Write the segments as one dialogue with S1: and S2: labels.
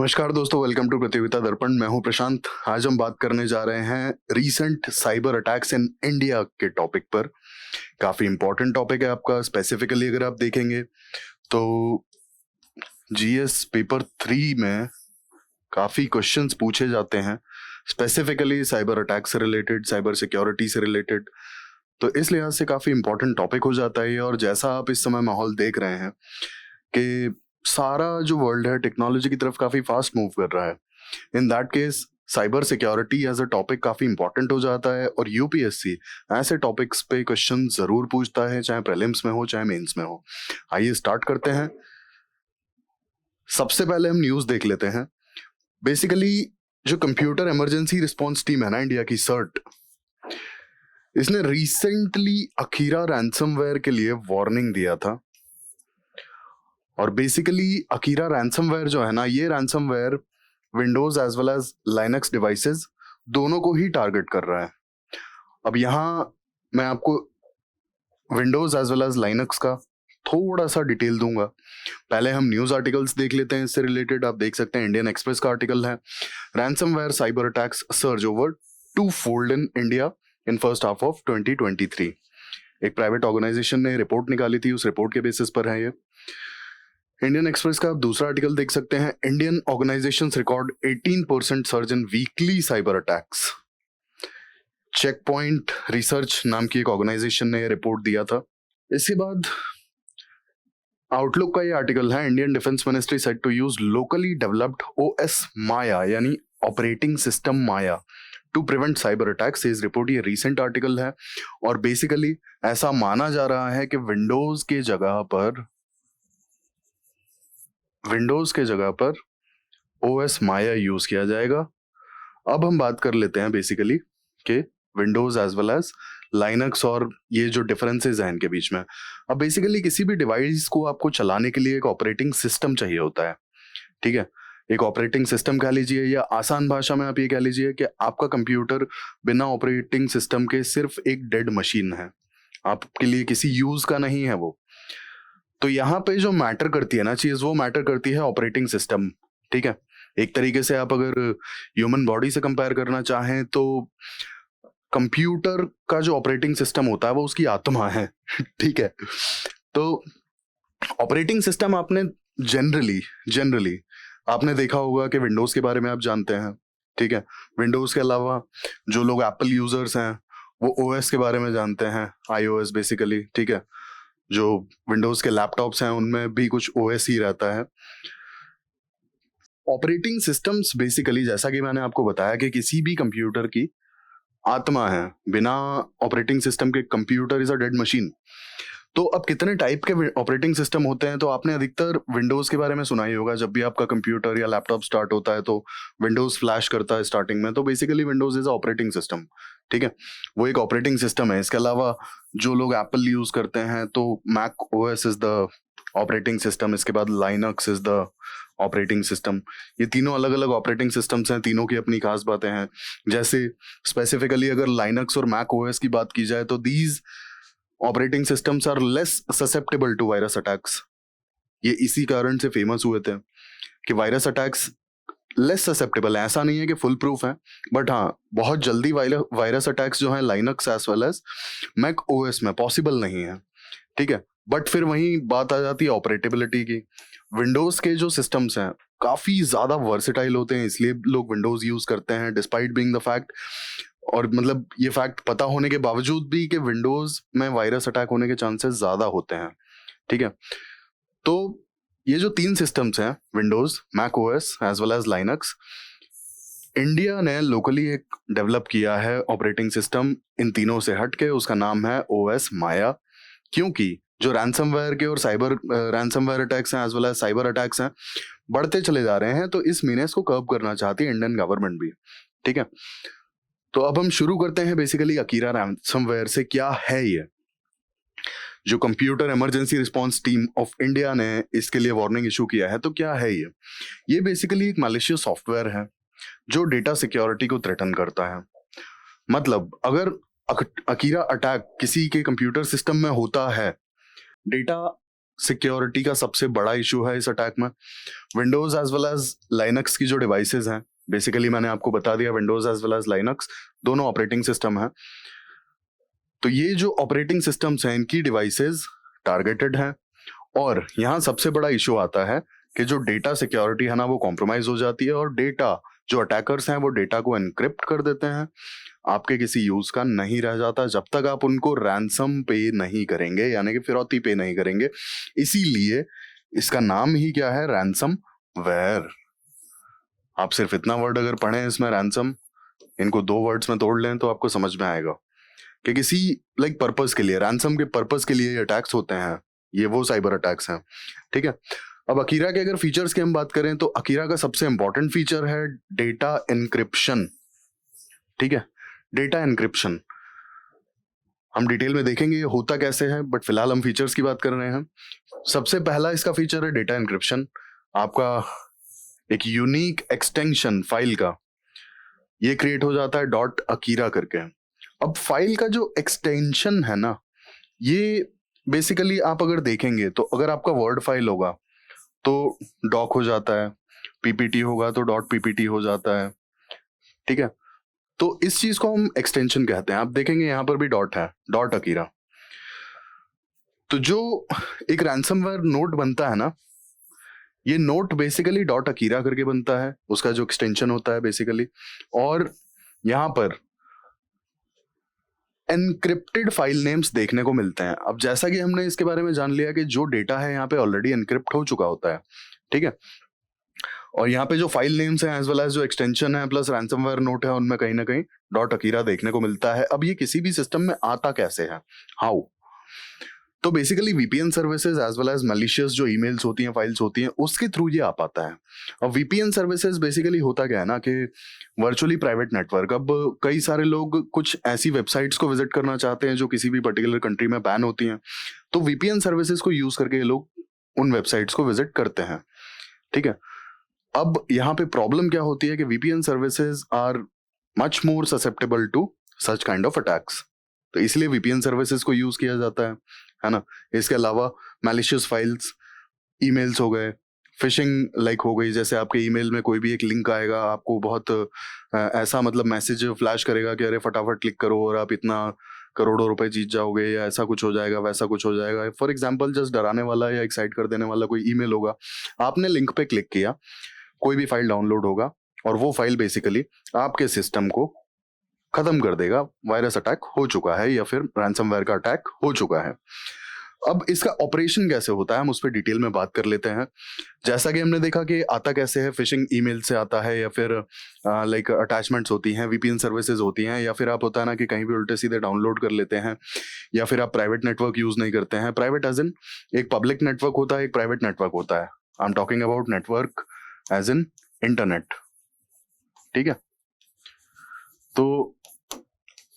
S1: नमस्कार दोस्तों, welcome to प्रतियोगिता दर्पण। मैं हूं प्रशांत। आज हम बात करने जा रहे हैं recent cyber attacks in India के टॉपिक पर। काफी इंपॉर्टेंट टॉपिक है आपका। स्पेसिफिकली अगर आप देखेंगे तो जीएस पेपर 3 में काफी क्वेश्चंस पूछे जाते हैं, स्पेसिफिकली साइबर अटैक से रिलेटेड, साइबर सिक्योरिटी से रिलेटेड। तो इस लिहाज से काफी इंपॉर्टेंट टॉपिक हो जाता है। और जैसा आप इस समय माहौल देख रहे हैं कि सारा जो वर्ल्ड है टेक्नोलॉजी की तरफ काफी फास्ट मूव कर रहा है, in that case cyber security as a topic काफी इंपॉर्टेंट हो जाता है। और यूपीएससी ऐसे टॉपिक्स पे क्वेश्चन जरूर पूछता है, चाहे प्रीलिम्स में हो चाहे मेंस में हो। आइए स्टार्ट करते हैं। सबसे पहले हम न्यूज देख लेते हैं। बेसिकली जो कंप्यूटर इमरजेंसी रिस्पॉन्स टीम है ना इंडिया की, सर्ट, इसने रिसेंटली अकीरा रैंसमवेयर के लिए वार्निंग दिया था। और बेसिकली अकीरा रैंसमवेयर जो है ना, ये ransomware Windows as well as Linux devices दोनों को ही टारगेट कर रहा है। अब यहाँ मैं आपको Windows as well as Linux का थोड़ा सा डिटेल दूंगा। पहले हम न्यूज आर्टिकल्स देख लेते हैं इससे रिलेटेड। आप देख सकते हैं इंडियन एक्सप्रेस का आर्टिकल है, ransomware cyber attacks surge over 2-fold in India in first half of 2023। एक प्राइवेट ऑर्गेनाइजेशन ने रिपोर्ट निकाली थी, उस रिपोर्ट के बेसिस पर है ये। इंडियन एक्सप्रेस का आप दूसरा आर्टिकल देख सकते हैं, Indian organisations record 18% surge in weekly cyber attacks. Check point research नाम की एक ऑर्गेनाइजेशन ने रिपोर्ट दिया था। इसके बाद आउटलुक का ये आर्टिकल है, Indian defence ministry set to use locally developed OS Maya यानी operating system Maya to prevent cyber attacks. इस रिपोर्ट, ये रीसेंट आर्टिकल है। और बेसिकली ऐसा माना जा रहा है कि विंडोज के जगह पर ओएस माया यूज किया जाएगा। अब हम बात कर लेते हैं बेसिकली कि Windows as well as Linux और ये जो डिफरेंसेस हैं इनके बीच में। अब बेसिकली किसी भी डिवाइस को आपको चलाने के लिए एक ऑपरेटिंग सिस्टम चाहिए होता है, ठीक है। एक ऑपरेटिंग सिस्टम कह लीजिए, या आसान भाषा में आप ये कह लीजिए कि आपका कंप्यूटर बिना ऑपरेटिंग सिस्टम के सिर्फ एक डेड मशीन है, आपके लिए किसी यूज का नहीं है वो। तो यहाँ पे जो मैटर करती है ना चीज, वो मैटर करती है ऑपरेटिंग सिस्टम, ठीक है। एक तरीके से आप अगर ह्यूमन बॉडी से कंपेयर करना चाहें तो कंप्यूटर का जो ऑपरेटिंग सिस्टम होता है वो उसकी आत्मा है ठीक है। तो ऑपरेटिंग सिस्टम आपने जनरली आपने देखा होगा कि विंडोज के बारे में आप जानते हैं, ठीक है। विंडोज के अलावा जो लोग एप्पल यूजर्स हैं वो ओएस के बारे में जानते हैं, आईओएस बेसिकली, ठीक है। जो विंडोज के लैपटॉप्स हैं उनमें भी कुछ ओएस ही रहता है। ऑपरेटिंग सिस्टम्स बेसिकली, जैसा कि मैंने आपको बताया, कि किसी भी कंप्यूटर की आत्मा है। बिना ऑपरेटिंग सिस्टम के computer is a dead machine. तो अब कितने टाइप के ऑपरेटिंग सिस्टम होते हैं, तो आपने अधिकतर विंडोज के बारे में सुना ही होगा। जब भी आपका कंप्यूटर या लैपटॉप स्टार्ट होता है तो विंडोज फ्लैश करता है स्टार्टिंग में। तो basically Windows is operating system, ठीक है। वो एक ऑपरेटिंग सिस्टम है। इसके अलावा जो लोग एप्पल यूज करते हैं तो Mac OS is the operating system. इसके बाद Linux is the operating system. ये तीनों अलग अलग ऑपरेटिंग सिस्टम्स हैं, तीनों की अपनी खास बातें हैं। जैसे स्पेसिफिकली अगर लाइनक्स और मैक ओएस की बात की जाए तो these operating systems are less susceptible to virus attacks. ये इसी कारण से फेमस हुए थे कि वायरस अटैक्स लेस ससेप्टेबल है। ऐसा नहीं है कि फुल प्रूफ है, बट हाँ, बहुत जल्दी वायरस अटैक्स जो है Linux as well as Mac OS में पॉसिबल नहीं है, ठीक है। बट फिर वही बात आ जाती है ऑपरेटेबिलिटी की। विंडोज के जो सिस्टम्स हैं काफी ज्यादा वर्सेटाइल होते हैं, इसलिए लोग विंडोज यूज करते हैं, डिस्पाइट बीइंग द फैक्ट, और मतलब ये फैक्ट पता होने के बावजूद भी कि विंडोज में वायरस अटैक होने के चांसेस ज्यादा होते हैं, ठीक है। तो ये जो 3 सिस्टम्स हैं, Windows, Mac OS as well as Linux, India ने लोकली एक डेवलप किया है ऑपरेटिंग सिस्टम इन तीनों से हटके। उसका नाम है ओएस माया। क्योंकि जो रैंसमवेयर के और साइबर रैंसमवेयर अटैक्स हैं as well as cyber attacks हैं बढ़ते चले जा रहे हैं, तो इस मीनेस को कर्ब करना चाहती है इंडियन गवर्नमेंट भी, ठीक है। तो अब हम शुरू करते हैं बेसिकली अकीरा रैंसमवेयर से। क्या है ये? जो computer emergency response team of India ने इसके लिए वार्निंग इशू किया है, तो क्या है ये बेसिकली एक मैलिशियस सॉफ्टवेयर है जो डेटा सिक्योरिटी को थ्रेटन करता है। मतलब अगर अकीरा अटैक किसी के कंप्यूटर सिस्टम में होता है, डेटा सिक्योरिटी का सबसे बड़ा इशू है इस अटैक में। Windows as well as Linux की जो डिवाइसेस हैं, बेसिकली मैंने आपको बता दिया Windows as well as Linux दोनों ऑपरेटिंग सिस्टम है। तो ये जो ऑपरेटिंग सिस्टम्स हैं इनकी डिवाइसेस टारगेटेड हैं, और यहाँ सबसे बड़ा इशू आता है कि जो डेटा सिक्योरिटी है ना वो कॉम्प्रोमाइज हो जाती है, और डेटा जो अटैकर्स हैं वो डेटा को एनक्रिप्ट कर देते हैं, आपके किसी यूज का नहीं रह जाता जब तक आप उनको रैंसम पे नहीं करेंगे, यानी कि फिरौती पे नहीं करेंगे। इसीलिए इसका नाम ही क्या है, रैंसम वेयर। आप सिर्फ इतना वर्ड अगर पढ़ें इसमें रैंसम, इनको 2 वर्ड्स में तोड़ लें तो आपको समझ में आएगा कि किसी पर्पस के लिए, रैंसम के पर्पस के लिए ये अटैक्स होते हैं, ये वो साइबर अटैक्स हैं। ठीक है, अब अकीरा के अगर फीचर्स की हम बात करें तो अकीरा का सबसे इंपॉर्टेंट फीचर है डेटा एनक्रिप्शन। ठीक है, डेटा एनक्रिप्शन हम डिटेल में देखेंगे ये होता कैसे है, बट फिलहाल हम फीचर्स की बात कर रहे हैं। सबसे पहला इसका फीचर है डेटा एनक्रिप्शन। आपका एक यूनिक एक्सटेंशन फाइल का ये क्रिएट हो जाता है डॉट अकीरा करके। अब फाइल का जो एक्सटेंशन है ना, ये बेसिकली आप अगर देखेंगे तो अगर आपका वर्ड फाइल होगा तो डॉक हो जाता है, पीपीटी होगा तो डॉट पीपीटी हो जाता है। ठीक है, तो इस चीज को हम एक्सटेंशन कहते हैं। आप देखेंगे यहां पर भी डॉट है, डॉट अकीरा। तो जो एक रैंसमवेयर नोट बनता है ना, ये नोट बेसिकली डॉट अकीरा करके बनता है, उसका जो एक्सटेंशन होता है बेसिकली। और यहां पर एनक्रिप्टेड फाइल नेम्स देखने को मिलते हैं। अब जैसा कि हमने इसके बारे में जान लिया कि जो डेटा है यहाँ पे ऑलरेडी एनक्रिप्ट हो चुका होता है। ठीक है, और यहाँ पे जो फाइल नेम्स हैं एज वेल एज जो एक्सटेंशन है प्लस रैंसमवेयर नोट है, उनमें कहीं ना कहीं डॉट अकीरा देखने को मिलता है। अब ये किसी भी सिस्टम में आता कैसे है, हाउ? तो basically VPN services as well as malicious जो ईमेल्स होती हैं, फाइल्स होती हैं, उसके थ्रू ये आ पाता है। अब वीपीएन सर्विसेज बेसिकली होता क्या है ना कि वर्चुअली प्राइवेट नेटवर्क। अब कई सारे लोग कुछ ऐसी वेबसाइट्स को विजिट करना चाहते हैं जो किसी भी पर्टिकुलर कंट्री में बैन होती हैं, तो वीपीएन सर्विसेज को यूज करके ये लोग उन वेबसाइट्स को विजिट करते हैं। ठीक है, अब यहाँ पे प्रॉब्लम क्या होती है कि VPN services are much more susceptible to such kind of attacks, तो इसलिए वीपीएन सर्विसेज को यूज किया जाता है ना। इसके अलावा मैलिशियस फाइल्स, ईमेल्स हो गए, फिशिंग हो गई, जैसे आपके ईमेल में कोई भी एक लिंक आएगा, आपको बहुत ऐसा मैसेज फ्लैश करेगा कि अरे फटाफट क्लिक करो और आप इतना करोड़ों रुपए जीत जाओगे, या ऐसा कुछ हो जाएगा, वैसा कुछ हो जाएगा। फॉर एग्जाम्पल जस्ट डराने वाला या एक्साइट कर देने वाला कोई ईमेल होगा, आपने लिंक पे क्लिक किया, कोई भी फाइल डाउनलोड होगा और वो फाइल बेसिकली आपके सिस्टम को खत्म कर देगा, वायरस अटैक हो चुका है या फिर रैंसमवेयर का अटैक हो चुका है। अब इसका ऑपरेशन कैसे होता है हम उस पर डिटेल में बात कर लेते हैं। जैसा कि हमने देखा कि आता कैसे है, फिशिंग ईमेल से आता है, या फिर अटैचमेंट्स होती हैं, वीपीएन सर्विसेज होती हैं, या फिर आप होता है ना कि कहीं भी उल्टे सीधे डाउनलोड कर लेते हैं, या फिर आप प्राइवेट नेटवर्क यूज नहीं करते हैं। प्राइवेट एज इन एक पब्लिक नेटवर्क होता है, एक प्राइवेट नेटवर्क होता है। I am talking about network as in internet. ठीक है, तो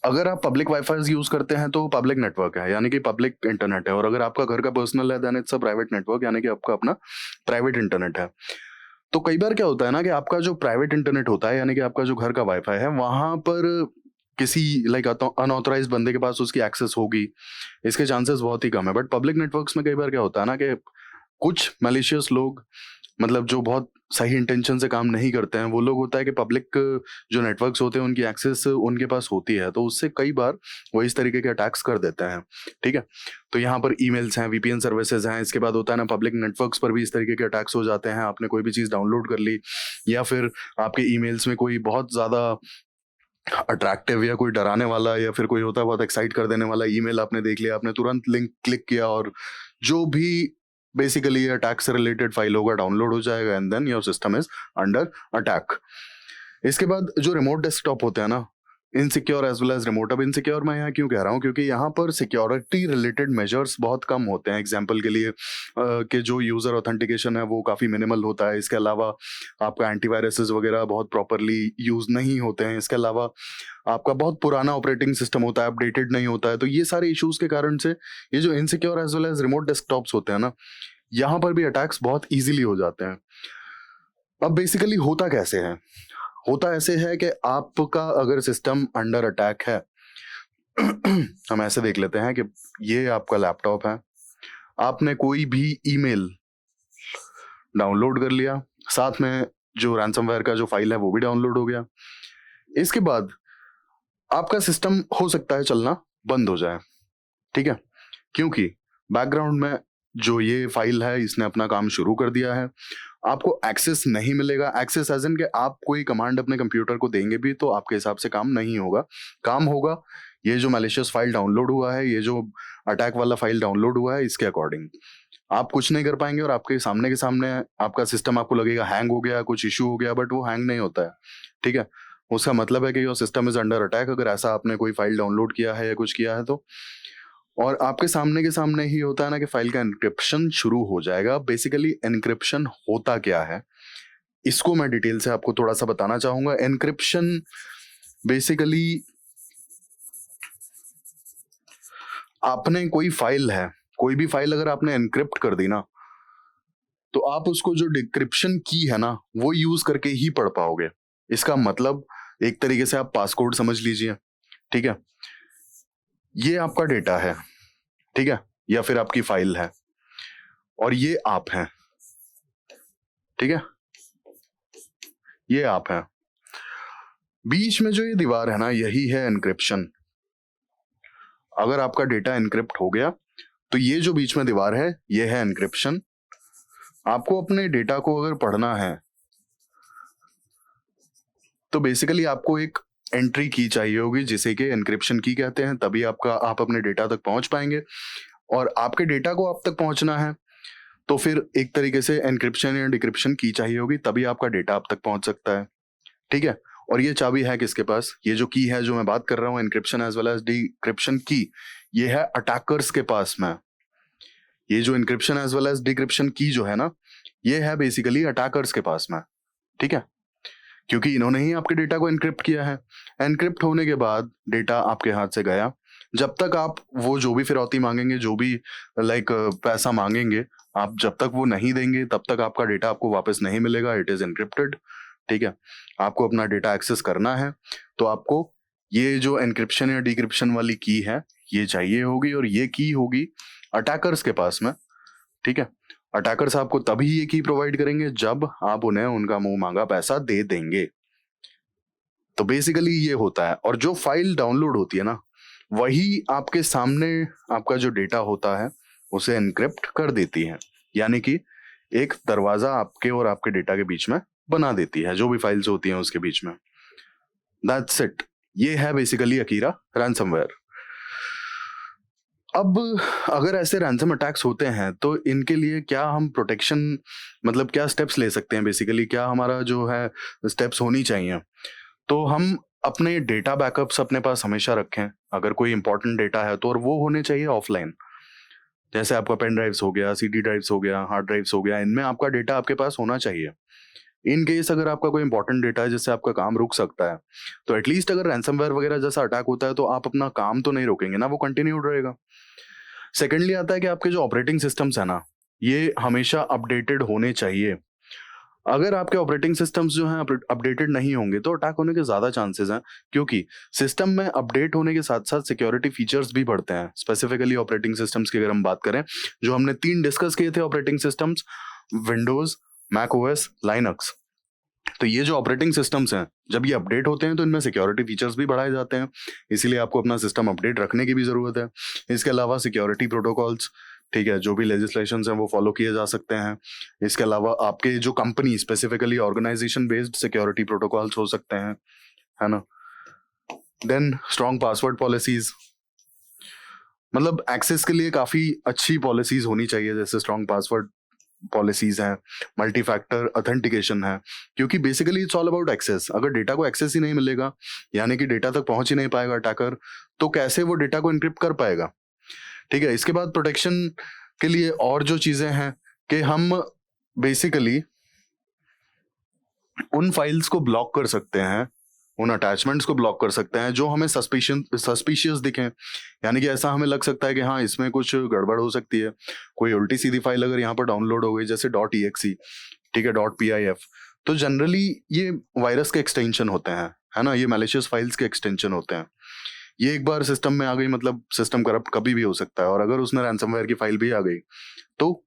S1: अगर आप पब्लिक वाईफाई यूज करते हैं तो पब्लिक नेटवर्क है, यानी कि पब्लिक इंटरनेट है, और अगर आपका घर का पर्सनल है then it's a private network, यानी कि आपका अपना प्राइवेट इंटरनेट है। तो कई बार क्या होता है ना कि आपका जो प्राइवेट इंटरनेट होता है, यानी कि आपका जो घर का वाईफाई है, वहां पर किसी अनऑथराइज्ड बंदे के पास उसकी एक्सेस होगी, इसके चांसेस बहुत ही कम है। बट पब्लिक नेटवर्क्स में कई बार क्या होता है ना कि कुछ मैलिशियस लोग, जो बहुत सही इंटेंशन से काम नहीं करते हैं, वो लोग होता है कि पब्लिक जो नेटवर्क्स होते हैं उनकी एक्सेस उनके पास होती है, तो उससे कई बार वो इस तरीके के अटैक्स कर देते हैं। ठीक है, तो यहाँ पर ईमेल्स हैं, वीपीएन सर्विसेज हैं, इसके बाद होता है ना पब्लिक नेटवर्क्स पर भी इस तरीके के अटैक्स हो जाते हैं। आपने कोई भी चीज़ डाउनलोड कर ली, या फिर आपके ईमेल्स में कोई बहुत ज़्यादा अट्रैक्टिव या कोई डराने वाला या फिर कोई होता है बहुत एक्साइट कर देने वाला ईमेल आपने देख लिया, आपने तुरंत लिंक क्लिक किया और जो भी बेसिकली अटैक से रिलेटेड फाइल होगा डाउनलोड हो जाएगा, and then your system is under attack. इसके बाद जो रिमोट डेस्कटॉप होते हैं ना, insecure as well as remote. अब इनसिक्योर मैं यहाँ क्यों कह रहा हूँ, क्योंकि यहाँ पर सिक्योरिटी रिलेटेड मेजर्स बहुत कम होते हैं। एग्जाम्पल के लिए कि जो यूजर ऑथेंटिकेशन है वो काफ़ी मिनिमल होता है। इसके अलावा आपका एंटीवायरसेस वगैरह बहुत प्रॉपरली यूज नहीं होते हैं। इसके अलावा आपका बहुत पुराना ऑपरेटिंग सिस्टम होता है, अपडेटेड नहीं होता है। तो ये सारे इश्यूज के कारण से ये जो insecure as well as remote desktops होते हैं ना, यहाँ पर भी अटैक्स बहुत ईजिली हो जाते हैं। अब बेसिकली होता कैसे है, होता ऐसे है कि आपका अगर सिस्टम अंडर अटैक है हम ऐसे देख लेते हैं कि ये आपका लैपटॉप है आपने कोई भी ईमेल डाउनलोड कर लिया, साथ में जो रैंसमवेयर का जो फाइल है वो भी डाउनलोड हो गया। इसके बाद आपका सिस्टम हो सकता है चलना बंद हो जाए, ठीक है, क्योंकि बैकग्राउंड में जो ये फाइल है इसने अपना काम शुरू कर दिया है। आपको एक्सेस नहीं मिलेगा, एक्सेस एज इन कि आप कोई कमांड अपने कंप्यूटर को देंगे भी तो आपके हिसाब से काम नहीं होगा। काम होगा ये जो मैलिशियस फाइल डाउनलोड हुआ है, ये जो अटैक वाला फाइल डाउनलोड हुआ है, इसके अकॉर्डिंग आप कुछ नहीं कर पाएंगे और आपके सामने के सामने आपका सिस्टम आपको लगेगा हैंग हो गया, कुछ इश्यू हो गया, बट वो हैंग नहीं होता है, ठीक है। उसका मतलब है कि your system is under attack, अगर ऐसा आपने कोई फाइल डाउनलोड किया है या कुछ किया है तो। और आपके सामने के सामने ही होता है ना कि फाइल का एन्क्रिप्शन शुरू हो जाएगा। बेसिकली एन्क्रिप्शन होता क्या है इसको मैं डिटेल से आपको थोड़ा सा बताना चाहूंगा। एन्क्रिप्शन बेसिकली आपने कोई फाइल है, कोई भी फाइल अगर आपने एनक्रिप्ट कर दी ना, तो आप उसको जो डिक्रिप्शन की है ना वो यूज करके ही पढ़ पाओगे। इसका मतलब एक तरीके से आप पासकोड समझ लीजिए, ठीक है। ये आपका डेटा है, ठीक है, या फिर आपकी फाइल है और ये आप हैं, ठीक है, ये आप हैं। बीच में जो ये दीवार है ना यही है एनक्रिप्शन। अगर आपका डेटा एनक्रिप्ट हो गया तो ये जो बीच में दीवार है ये है एनक्रिप्शन। आपको अपने डेटा को अगर पढ़ना है तो बेसिकली आपको एक एंट्री की चाहिए होगी जिसे कि एनक्रिप्शन की कहते हैं, तभी आप अपने डेटा तक पहुंच पाएंगे। और आपके डेटा को आप तक पहुंचना है तो फिर एक तरीके से एनक्रिप्शन या डिक्रिप्शन की चाहिए होगी, तभी आपका डेटा आप तक पहुंच सकता है, ठीक है। और ये चाबी है किसके पास, ये जो की है जो मैं बात कर रहा हूँ encryption as well as decryption की, ये है अटैकर्स के पास में। ये जो encryption as well as decryption की जो है ना ये है बेसिकली अटैकर्स के पास में, ठीक है, क्योंकि इन्होंने ही आपके डेटा को एनक्रिप्ट किया है। एनक्रिप्ट होने के बाद डेटा आपके हाथ से गया, जब तक आप वो जो भी फिरौती मांगेंगे, जो भी लाइक पैसा मांगेंगे, आप जब तक वो नहीं देंगे तब तक आपका डेटा आपको वापस नहीं मिलेगा। इट इज एनक्रिप्टेड, ठीक है। आपको अपना डेटा एक्सेस करना है तो आपको ये जो एनक्रिप्शन या डिक्रिप्शन वाली की है ये चाहिए होगी, और ये की होगी अटैकर्स के पास में, ठीक है। अटैकर्स आपको तभी ये की प्रोवाइड करेंगे जब आप उन्हें उनका मुंह मांगा पैसा दे देंगे। तो बेसिकली ये होता है, और जो फाइल डाउनलोड होती है ना वही आपके सामने आपका जो डेटा होता है उसे एनक्रिप्ट कर देती है, यानी कि एक दरवाजा आपके और आपके डेटा के बीच में बना देती है, जो भी फाइल्स होती हैं उसके बीच में। दैट्स इट, ये है बेसिकली अकीरा रैंसमवेयर। अब अगर ऐसे रैंसम अटैक्स होते हैं तो इनके लिए क्या हम प्रोटेक्शन मतलब क्या स्टेप्स ले सकते हैं, बेसिकली क्या हमारा जो है स्टेप्स होनी चाहिए। तो हम अपने डेटा बैकअप्स अपने पास हमेशा रखें, अगर कोई इंपॉर्टेंट डेटा है तो, और वो होने चाहिए ऑफलाइन। जैसे आपका पेन ड्राइव्स हो गया, सीडी ड्राइव्स हो गया, हार्ड ड्राइव्स हो गया, इनमें आपका डेटा आपके पास होना चाहिए। इन केस अगर आपका कोई इंपॉर्टेंट डेटा है जिससे आपका काम रुक सकता है, तो एटलीस्ट अगर रैंसमवेयर वगैरह जैसा अटैक होता है तो आप अपना काम तो नहीं रोकेंगे ना, वो कंटिन्यू रहेगा। सेकेंडली आता है कि आपके जो ऑपरेटिंग सिस्टम्स है ना ये हमेशा अपडेटेड होने चाहिए। अगर आपके ऑपरेटिंग सिस्टम्स जो हैं अपडेटेड नहीं होंगे तो अटैक होने के ज्यादा चांसेस हैं, क्योंकि सिस्टम में अपडेट होने के साथ साथ सिक्योरिटी फीचर्स भी बढ़ते हैं। स्पेसिफिकली ऑपरेटिंग सिस्टम्स की अगर हम बात करें, जो हमने 3 डिस्कस किए थे operating systems, Windows, Mac OS, Linux. तो ये जो ऑपरेटिंग सिस्टम्स हैं जब ये अपडेट होते हैं तो इनमें सिक्योरिटी फीचर्स भी बढ़ाए जाते हैं, इसीलिए आपको अपना सिस्टम अपडेट रखने की भी जरूरत है। इसके अलावा सिक्योरिटी प्रोटोकॉल्स, ठीक है, जो भी लेजिस्लेशंस हैं वो फॉलो किए जा सकते हैं। इसके अलावा आपके जो company specifically organisation based security protocols हो सकते हैं, है ना। देन स्ट्रॉन्ग पासवर्ड पॉलिसीज, मतलब एक्सेस के लिए काफी अच्छी पॉलिसीज होनी चाहिए, जैसे स्ट्रॉन्ग पासवर्ड पॉलिसीज हैं, मल्टी फैक्टर ऑथेंटिकेशन है, क्योंकि basically it's all about access. अगर डेटा को एक्सेस ही नहीं मिलेगा, यानी कि डेटा तक पहुंच ही नहीं पाएगा अटैकर, तो कैसे वो डेटा को एनक्रिप्ट कर पाएगा, ठीक है। इसके बाद प्रोटेक्शन के लिए और जो चीजें हैं कि हम बेसिकली उन फाइल्स को ब्लॉक कर सकते हैं, उन अटैचमेंट्स को ब्लॉक कर सकते हैं जो हमें सस्पिशियस दिखें, यानी कि ऐसा हमें लग सकता है कि हाँ इसमें कुछ गड़बड़ हो सकती है। कोई उल्टी सीधी फाइल अगर यहाँ पर डाउनलोड हो गई जैसे .exe, ठीक है, .pif, तो जनरली ये वायरस के एक्सटेंशन होते हैं, है ना, ये मैलिशियस फाइल्स के एक्सटेंशन होते हैं। ये एक बार सिस्टम में आ गई मतलब सिस्टम करप्ट कभी भी हो सकता है, और अगर उसमें रैंसमवेयर की फाइल भी आ गई तो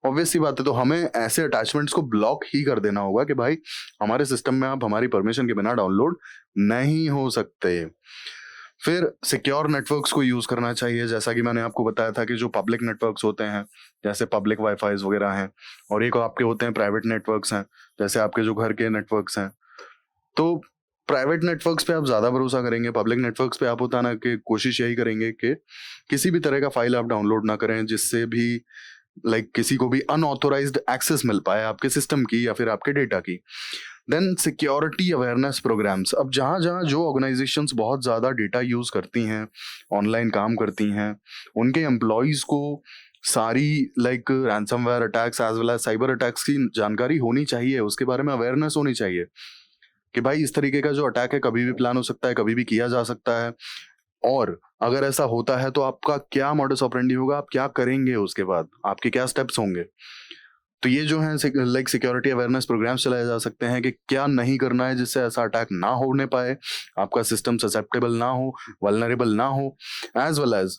S1: ऑब्वियस सी बात है, तो हमें ऐसे अटैचमेंट्स को ब्लॉक ही कर देना होगा कि भाई हमारे सिस्टम में आप हमारी परमिशन के बिना डाउनलोड नहीं हो सकते। फिर सिक्योर नेटवर्क्स को यूज करना चाहिए, जैसा कि मैंने आपको बताया था कि जो पब्लिक नेटवर्क्स होते हैं जैसे पब्लिक वाईफाई वगैरह हैं, और एक आपके होते हैं प्राइवेट नेटवर्क्स हैं जैसे आपके जो घर के नेटवर्क्स हैं। तो प्राइवेट नेटवर्क्स पे आप ज्यादा भरोसा करेंगे, पब्लिक नेटवर्क्स पे आप होता ना कि कोशिश यही करेंगे कि किसी भी तरह का फाइल आप डाउनलोड ना करें जिससे भी किसी को भी अनऑथोराइज्ड एक्सेस मिल पाए आपके सिस्टम की या फिर आपके डेटा की। देन सिक्योरिटी अवेयरनेस प्रोग्राम्स, अब जहाँ जहाँ जो ऑर्गेनाइजेशंस बहुत ज़्यादा डेटा यूज़ करती हैं, ऑनलाइन काम करती हैं, उनके एम्प्लॉयज़ को सारी ransomware attacks as well as cyber attacks की जानकारी होनी चाहिए, उसके बारे में अवेयरनेस होनी चाहिए कि भाई इस तरीके का जो अटैक है कभी भी प्लान हो सकता है, कभी भी किया जा सकता है, और अगर ऐसा होता है तो आपका क्या मॉडस ऑपरेंडी होगा, आप क्या करेंगे, उसके बाद आपके क्या स्टेप्स होंगे। तो ये जो है सिक्योरिटी अवेयरनेस प्रोग्राम्स चलाए जा सकते हैं कि क्या नहीं करना है जिससे ऐसा अटैक ना होने पाए, आपका सिस्टम ससेप्टेबल ना हो, वल्नरेबल ना हो, एज वेल एज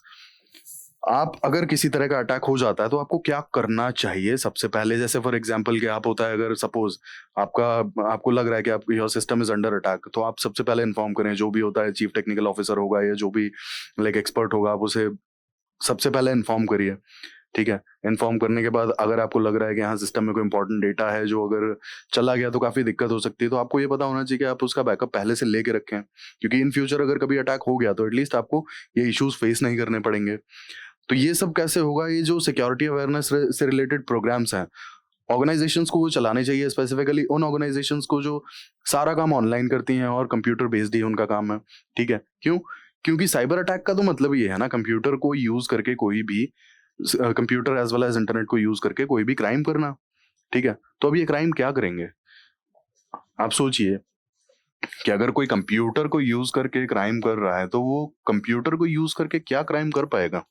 S1: आप अगर किसी तरह का अटैक हो जाता है तो आपको क्या करना चाहिए सबसे पहले। जैसे फॉर एग्जांपल कि आप होता है अगर सपोज आपको लग रहा है कि आप your system is under attack, तो आप सबसे पहले इन्फॉर्म करें, जो भी होता है चीफ टेक्निकल ऑफिसर होगा या जो भी एक्सपर्ट होगा, आप उसे सबसे पहले इन्फॉर्म करिए। ठीक है, इन्फॉर्म करने के बाद अगर आपको लग रहा है कि हाँ सिस्टम में कोई इंपॉर्टेंट डेटा है जो अगर चला गया तो काफी दिक्कत हो सकती है, तो आपको ये पता होना चाहिए कि आप उसका बैकअप पहले से लेके रखें, क्योंकि इन फ्यूचर अगर कभी अटैक हो गया तो एटलीस्ट आपको ये इश्यूज फेस नहीं करने पड़ेंगे। तो ये सब कैसे होगा, ये जो सिक्योरिटी अवेयरनेस से रिलेटेड प्रोग्राम्स हैं ऑर्गेनाइजेशंस को वो चलाने चाहिए, स्पेसिफिकली उन ऑर्गेनाइजेशंस को जो सारा काम ऑनलाइन करती हैं और कंप्यूटर बेस्ड ही उनका काम है। ठीक है, क्यों? क्योंकि साइबर अटैक का तो मतलब ये है ना, कंप्यूटर को यूज करके कोई भी computer as well as internet को यूज करके कोई भी क्राइम करना। ठीक है, तो अब ये क्राइम क्या करेंगे, आप सोचिए कि अगर कोई कंप्यूटर को यूज करके क्राइम कर रहा है तो वो कंप्यूटर को यूज करके क्या क्राइम कर पाएगा।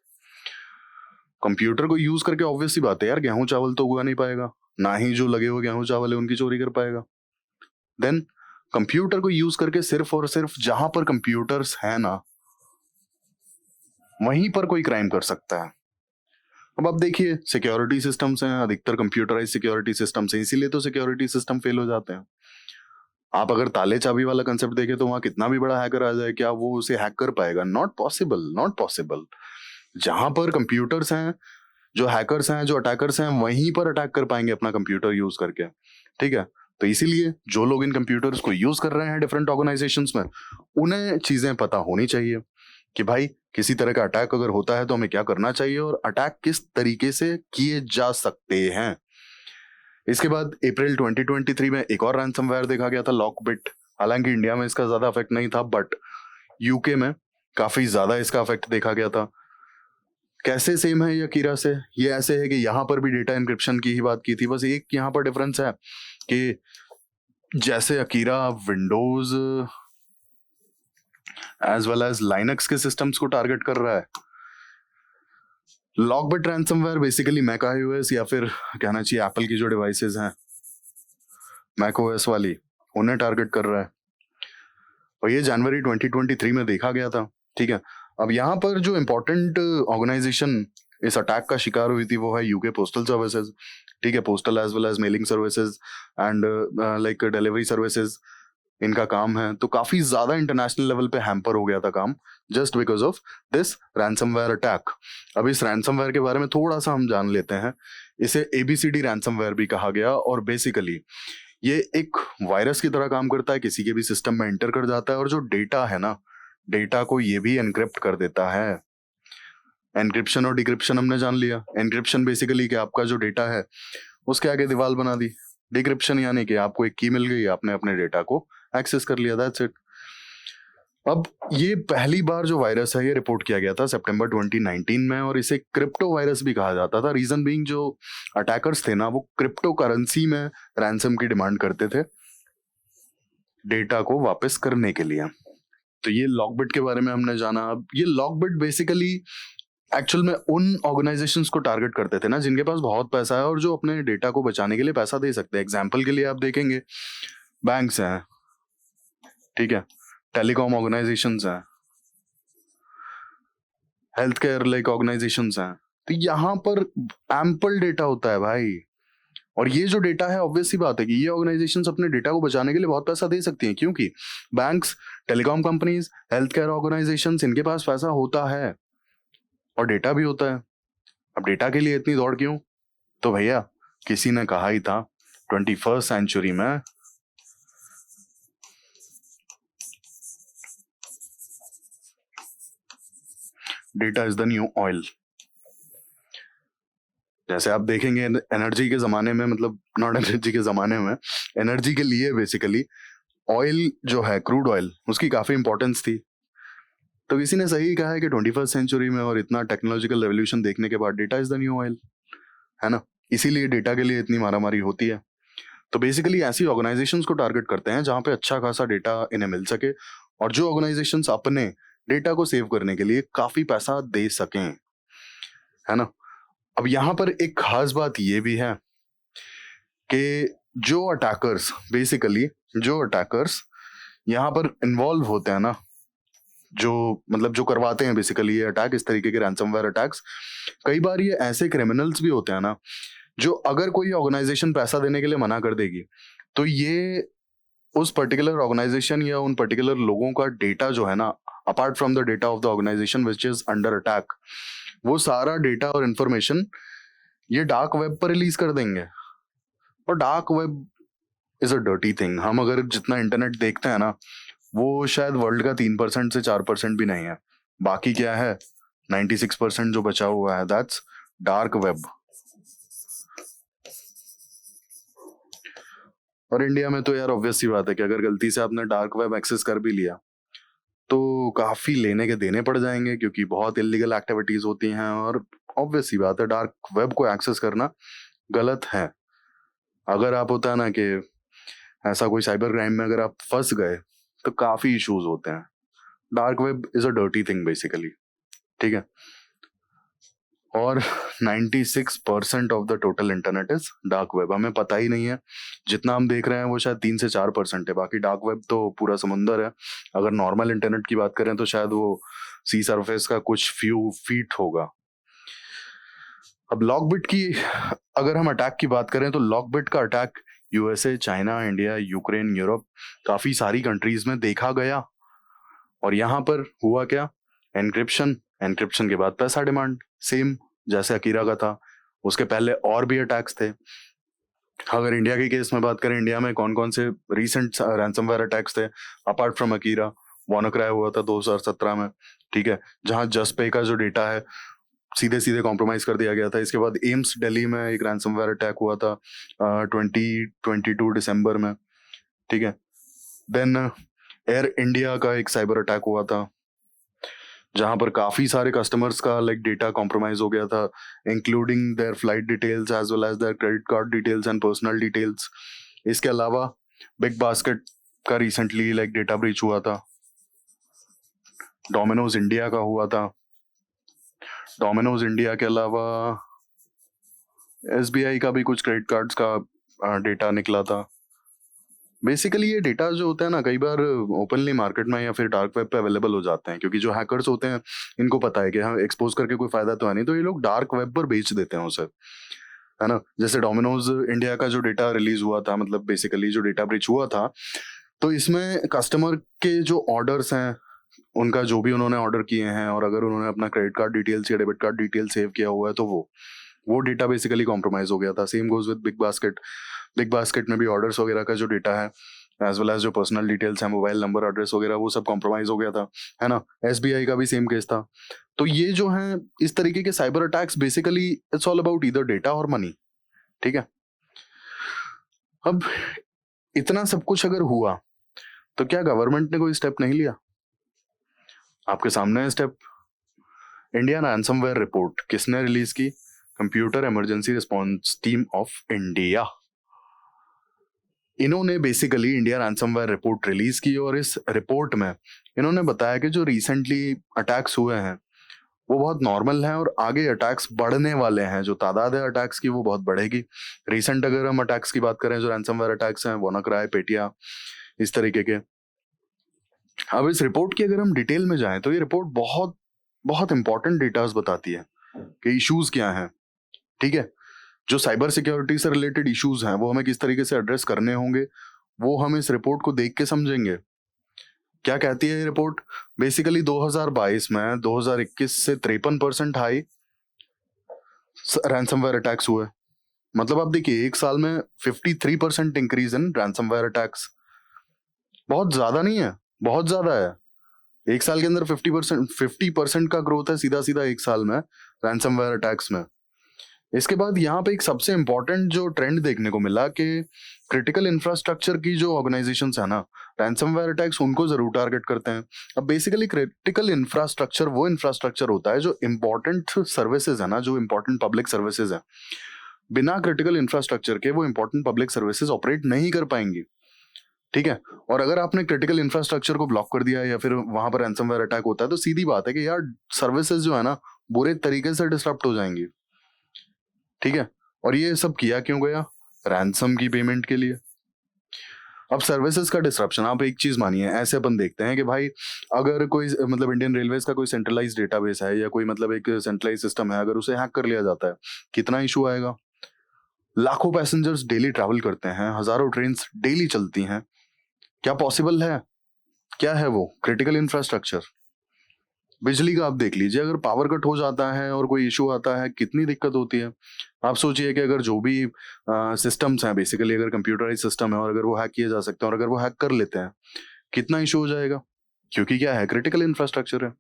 S1: कंप्यूटर को यूज करके ऑब्वियस सी बात है यार, गेहूं चावल तो उगा नहीं पाएगा, ना ही जो लगे हुए गेहूं चावल है उनकी चोरी कर पाएगा। देन कंप्यूटर को यूज करके सिर्फ और सिर्फ जहां पर कंप्यूटर्स है ना वहीं पर कोई क्राइम कर सकता है। अब आप देखिए सिक्योरिटी सिस्टम्स हैं, अधिकतर कंप्यूटराइज सिक्योरिटी सिस्टम्स हैं, इसीलिए तो सिक्योरिटी सिस्टम फेल हो जाते हैं। आप अगर ताले चाबी वाला कंसेप्ट देखें तो वहां कितना भी बड़ा हैकर आ जाए, क्या वो उसे हैक कर पाएगा? Not possible, not possible. जहां पर कंप्यूटर्स हैं, जो हैकर्स हैं, जो अटैकर्स हैं, वहीं पर अटैक कर पाएंगे अपना कंप्यूटर यूज करके। ठीक है, तो इसीलिए जो लोग इन कंप्यूटर्स को यूज कर रहे हैं डिफरेंट ऑर्गेनाइजेशंस में, उन्हें चीजें पता होनी चाहिए कि भाई किसी तरह का अटैक अगर होता है तो हमें क्या करना चाहिए और अटैक किस तरीके से किए जा सकते हैं। इसके बाद अप्रैल 2023 में एक और रैंसमवेयर देखा गया था, लॉकबिट। हालांकि इंडिया में इसका ज्यादा इफेक्ट नहीं था, बट यूके में काफी ज्यादा इसका इफेक्ट देखा गया था। कैसे सेम है ये अकीरा से? ये ऐसे है कि यहाँ पर भी डेटा इंक्रिप्शन की ही बात की थी, बस एक यहाँ पर डिफरेंस है कि जैसे Akira Windows as well as Linux के सिस्टम्स को टारगेट कर रहा है, LockBit ransomware basically Mac iOS या फिर कहना चाहिए एप्पल की जो डिवाइसेस हैं मैक ओएस वाली, उन्हें टारगेट कर रहा है, और ये जनवरी 2023 में देखा गया था। ठीक है, अब यहाँ पर जो इम्पोर्टेंट ऑर्गेनाइजेशन इस अटैक का शिकार हुई थी वो है यूके पोस्टल सर्विसेज। ठीक है, postal as well as mailing services and delivery services इनका काम है, तो काफी ज्यादा इंटरनेशनल लेवल पे हैम्पर हो गया था काम just because of this ransomware attack. अब इस रैंसमवेयर के बारे में थोड़ा सा हम जान लेते हैं। इसे एबीसीडी रैंसमवेयर भी कहा गया, और बेसिकली ये एक वायरस की तरह काम करता है, किसी के भी सिस्टम में एंटर कर जाता है और जो डेटा है ना, डेटा को ये भी एनक्रिप्ट कर देता है। एनक्रिप्शन और डिक्रिप्शन हमने जान लिया। एनक्रिप्शन बेसिकली कि आपका जो डेटा है उसके आगे दीवार बना दी, डिक्रिप्शन यानी कि आपको एक की मिल गई, आपने अपने डेटा को एक्सेस कर लिया, दैट्स इट। अब ये पहली बार जो वायरस है ये रिपोर्ट किया गया था सितंबर 2019 में, और इसे क्रिप्टो वायरस भी कहा जाता था। रीजन बीइंग जो अटैकर्स थे ना वो क्रिप्टो करेंसी में रैंसम की डिमांड करते थे डेटा को वापस करने के लिए। तो ये लॉकबिट के बारे में हमने जाना। अब ये लॉकबिट बेसिकली एक्चुअल में उन ऑर्गेनाइजेशंस को टारगेट करते थे ना जिनके पास बहुत पैसा है और जो अपने डेटा को बचाने के लिए पैसा दे सकते हैं। एग्जाम्पल के लिए आप देखेंगे बैंक्स हैं, ठीक है, टेलीकॉम ऑर्गेनाइजेशंस हैं, हेल्थ केयर लाइक ऑर्गेनाइजेशंस हैं, तो यहाँ पर एम्पल डेटा होता है भाई। और ये जो डेटा है, ऑब्वियस सी बात है कि ये ऑर्गेनाइजेशंस अपने डेटा को बचाने के लिए बहुत पैसा दे सकती हैं, क्योंकि banks, telecom companies, health care organisations, इनके पास पैसा होता है और डेटा भी होता है। अब डेटा के लिए इतनी दौड़ क्यों? तो भैया किसी ने कहा ही था 21st सेंचुरी में data is the new oil. जैसे आप देखेंगे एनर्जी के जमाने में, मतलब नॉट एनर्जी के जमाने में, एनर्जी के लिए बेसिकली ऑयल जो है, क्रूड ऑयल, उसकी काफी इंपॉर्टेंस थी। तो किसी ने सही कहा है कि 21st सेंचुरी में और इतना टेक्नोलॉजिकल रेवोल्यूशन देखने के बाद data is the new oil, है ना। इसीलिए डेटा के लिए इतनी मारामारी होती है। तो बेसिकली ऐसी ऑर्गेनाइजेशंस को टारगेट करते हैं जहां पे अच्छा खासा डेटा इन्हें मिल सके, और जो ऑर्गेनाइजेशंस अपने डेटा को सेव करने के लिए काफी पैसा दे सकें, है ना। अब यहाँ पर एक खास बात ये भी है कि जो अटैकर्स, बेसिकली जो अटैकर्स यहाँ पर इन्वॉल्व होते हैं ना, जो मतलब जो करवाते हैं बेसिकली ये अटैक, इस तरीके के रैंसमवेयर अटैक्स, कई बार ये ऐसे क्रिमिनल्स भी होते हैं ना, जो अगर कोई ऑर्गेनाइजेशन पैसा देने के लिए मना कर देगी, तो ये उस पर्टिकुलर ऑर्गेनाइजेशन या उन पर्टिकुलर लोगों का डेटा जो है ना, apart from the data of the organisation which is under attack, वो सारा डेटा और इंफॉर्मेशन ये डार्क वेब पर रिलीज कर देंगे। और dark web is a dirty thing. हम अगर जितना इंटरनेट देखते हैं ना, वो शायद वर्ल्ड का 3% से 4% भी नहीं है। बाकी क्या है, 96% जो बचा हुआ है, दैट्स डार्क वेब। और इंडिया में तो यार ऑब्वियस सी बात है कि अगर गलती से आपने डार्क वेब एक्सेस कर भी लिया तो काफी लेने के देने पड़ जाएंगे, क्योंकि बहुत इलीगल एक्टिविटीज होती हैं। और ऑब्वियस सी बात है, डार्क वेब को एक्सेस करना गलत है। अगर आप होता है ना कि ऐसा कोई साइबर क्राइम में अगर आप फंस गए तो काफी इश्यूज होते हैं। Dark web is a dirty thing basically, ठीक है। और 96% of the total internet is dark web. हमें पता ही नहीं है, जितना हम देख रहे हैं वो शायद 3 से 4% है। बाकी डार्क वेब तो पूरा समुंदर है। अगर नॉर्मल इंटरनेट की बात करें तो शायद वो सी सरफेस का कुछ फ्यू फीट होगा। अब लॉकबिट की अगर हम अटैक की बात करें तो लॉकबिट का attack USA, China, India, Ukraine, Europe, काफी सारी कंट्रीज में देखा गया। और यहाँ पर हुआ क्या, एनक्रिप्शन, एनक्रिप्शन के बाद पैसा डिमांड, सेम जैसे अकीरा का था। उसके पहले और भी अटैक्स थे। अगर इंडिया के केस में बात करें, इंडिया में कौन कौन से रीसेंट रैंसमवेयर अटैक्स थे अपार्ट फ्रॉम अकीरा, वानाक्राई हुआ था 2017 में, ठीक है, जहां जसपे का जो डेटा है सीधे सीधे कॉम्प्रोमाइज कर दिया गया था। इसके बाद एम्स दिल्ली में एक रैंसमवेयर अटैक हुआ था 2022 दिसंबर में, ठीक है। देन एयर इंडिया का एक साइबर अटैक हुआ था, जहां पर काफी सारे कस्टमर्स का लाइक डेटा कॉम्प्रोमाइज हो गया था, including their flight details as well as their credit card details and personal details. इसके अलावा बिग बास्केट का रिसेंटली लाइक डेटा ब्रीच हुआ था। डोमिनोज इंडिया का हुआ था। डोमिनोज इंडिया के अलावा एसबीआई का भी कुछ क्रेडिट कार्ड्स का डेटा निकला था। बेसिकली ये डेटा जो होता है ना, कई बार ओपनली मार्केट में या फिर डार्क वेब पे अवेलेबल हो जाते हैं, क्योंकि जो हैकर्स होते हैं इनको पता है कि हाँ, एक्सपोज करके कोई फायदा तो है नहीं, तो ये लोग डार्क वेब पर बेच देते हैं उसे, है ना। जैसे डोमिनोज इंडिया का जो डेटा रिलीज हुआ था, मतलब बेसिकली जो डेटा ब्रीच हुआ था, तो इसमें कस्टमर के जो ऑर्डर्स हैं, उनका जो भी उन्होंने ऑर्डर किए हैं, और अगर उन्होंने अपना क्रेडिट कार्ड डिटेल्स या डेबिट कार्ड डिटेल सेव किया हुआ है तो वो डेटा बेसिकली कॉम्प्रोमाइज हो गया था। Same goes with big basket. Big basket में भी ऑर्डर्स वगैरह का जो डेटा है, एज वेल एज जो पर्सनल डिटेल्स हैं, मोबाइल नंबर, एड्रेस वगैरह, वो सब कॉम्प्रोमाइज हो गया था, है ना। एसबीआई का भी सेम केस था। तो ये जो है इस तरीके के cyber attacks, basically it's all about either data और मनी, ठीक है। अब इतना सब कुछ अगर हुआ तो क्या गवर्नमेंट ने कोई स्टेप नहीं लिया? आपके सामने है स्टेप। इंडिया रैंसमवेयर रिपोर्ट किसने रिलीज की? Computer emergency response team of India. इन्होंने basically India ransomware report release की, और इस रिपोर्ट में इन्होंने बताया कि जो रिसेंटली अटैक्स हुए हैं वो बहुत नॉर्मल हैं, और आगे अटैक्स बढ़ने वाले हैं। जो तादाद है अटैक्स की वो बहुत बढ़ेगी। रिसेंट अगर हम अटैक्स की बात करें, जो रैंसमवेयर अटैक्स हैं, वानाक्राई, पेटिया, इस तरीके के। अब इस रिपोर्ट की अगर हम डिटेल में जाएं तो ये रिपोर्ट बहुत बहुत इंपॉर्टेंट डेटास बताती है कि इश्यूज क्या हैं, ठीक है। जो साइबर सिक्योरिटी से रिलेटेड इश्यूज हैं वो हमें किस तरीके से एड्रेस करने होंगे, वो हम इस रिपोर्ट को देख के समझेंगे। क्या कहती है ये रिपोर्ट? बेसिकली 2022 में 2021 से 53% हाई रैंसमवेयर अटैक्स हुए। मतलब आप देखिए एक साल में 53% इंक्रीज इन रैंसमवेयर अटैक्स। बहुत ज्यादा नहीं है, बहुत ज्यादा है। एक साल के अंदर 50% का ग्रोथ है सीधा सीधा एक साल में रैंसमवेयर अटैक्स में। इसके बाद यहाँ पे एक सबसे इंपॉर्टेंट जो ट्रेंड देखने को मिला कि क्रिटिकल इंफ्रास्ट्रक्चर की जो ऑर्गेनाइजेशंस है ना, रैंसमवेयर अटैक्स उनको जरूर टारगेट करते हैं। अब बेसिकली क्रिटिकल इंफ्रास्ट्रक्चर वो इंफ्रास्ट्रक्चर होता है जो इंपॉर्टेंट सर्विसेज है ना, जो इंपॉर्टेंट पब्लिक सर्विसेज है, बिना क्रिटिकल इंफ्रास्ट्रक्चर के वो इंपॉर्टेंट पब्लिक सर्विसेज ऑपरेट नहीं कर पाएंगी, ठीक है। और अगर आपने क्रिटिकल इंफ्रास्ट्रक्चर को ब्लॉक कर दिया या फिर वहां पर रैंसमवेयर अटैक होता है तो सीधी बात है कि यार सर्विसेज जो है ना बुरे तरीके से डिस्टर्ब हो जाएंगी, ठीक है। और ये सब किया क्यों गया? रैंसम की पेमेंट के लिए। अब सर्विसेज का डिस्ट्रप्शन, आप एक चीज मानिए, ऐसे अपन देखते हैं कि भाई अगर कोई मतलब इंडियन रेलवेज का कोई सेंट्रलाइज डेटाबेस है या कोई मतलब एक सेंट्रलाइज सिस्टम है, अगर उसे हैक कर लिया जाता है, कितना इशू आएगा? लाखों पैसेंजर्स डेली ट्रैवल करते हैं, हजारों ट्रेन डेली चलती हैं। क्या पॉसिबल है? क्या है वो? Critical infrastructure. बिजली का आप देख लीजिए, अगर पावर कट हो जाता है और कोई इशू आता है, कितनी दिक्कत होती है। आप सोचिए कि अगर जो भी सिस्टम्स हैं, बेसिकली अगर कंप्यूटराइज सिस्टम है और अगर वो हैक किए जा सकते हैं और अगर वो हैक कर लेते हैं, कितना इशू हो जाएगा। क्योंकि क्या है, क्रिटिकल इंफ्रास्ट्रक्चर है।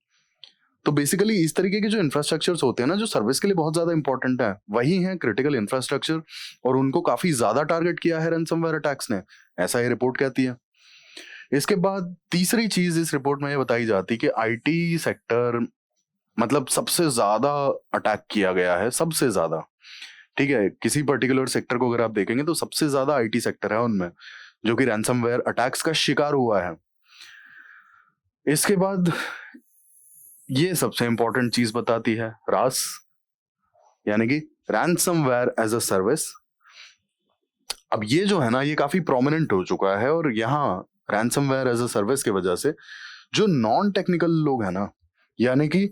S1: तो बेसिकली इस तरीके के जो इंफ्रास्ट्रक्चर्स होते हैं ना, जो सर्विस के लिए बहुत ज्यादा इंपॉर्टेंट है, वही है क्रिटिकल इंफ्रास्ट्रक्चर। और उनको काफी ज्यादा टारगेट किया है रैंसमवेयर अटैक्स ने, ऐसा ये रिपोर्ट कहती है। इसके बाद तीसरी चीज इस रिपोर्ट में ये बताई जाती है कि आईटी सेक्टर मतलब सबसे ज्यादा अटैक किया गया है, सबसे ज्यादा, ठीक है। किसी पर्टिकुलर सेक्टर को अगर आप देखेंगे तो सबसे ज्यादा आईटी सेक्टर है उनमें जो कि रैंसमवेयर अटैक्स का शिकार हुआ है। इसके बाद ये सबसे इंपॉर्टेंट चीज बताती है रास, यानी कि रैंसमवेयर एज अ सर्विस। अब ये जो है ना, ये काफी प्रोमिनेंट हो चुका है और यहाँ रैंसमवेयर एज अ सर्विस की वजह से जो नॉन टेक्निकल लोग हैं ना, यानी कि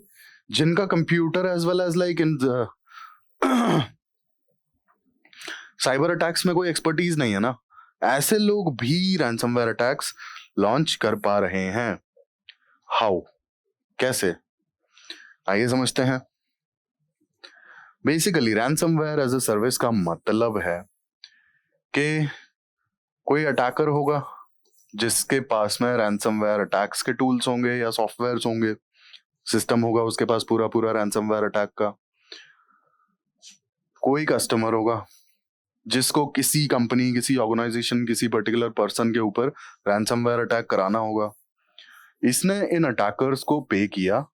S1: जिनका computer as well as like इन साइबर अटैक्स में कोई एक्सपर्टीज नहीं है ना, ऐसे लोग भी रैंसमवेयर अटैक्स लॉन्च कर पा रहे हैं। हाउ? कैसे? आइए समझते हैं। Basically ransomware as a service का मतलब है कि कोई अटैकर होगा जिसके पास में रैंसमवेयर अटैक्स के टूल्स होंगे या सॉफ्टवेयर्स होंगे, सिस्टम होगा उसके पास पूरा पूरा रैंसमवेयर अटैक का। कोई कस्टमर होगा जिसको किसी कंपनी, किसी ऑर्गेनाइजेशन, किसी पर्टिकुलर पर्सन के ऊपर रैंसमवेयर अटैक कराना होगा। इसने इन अटैकर्स को पे किया,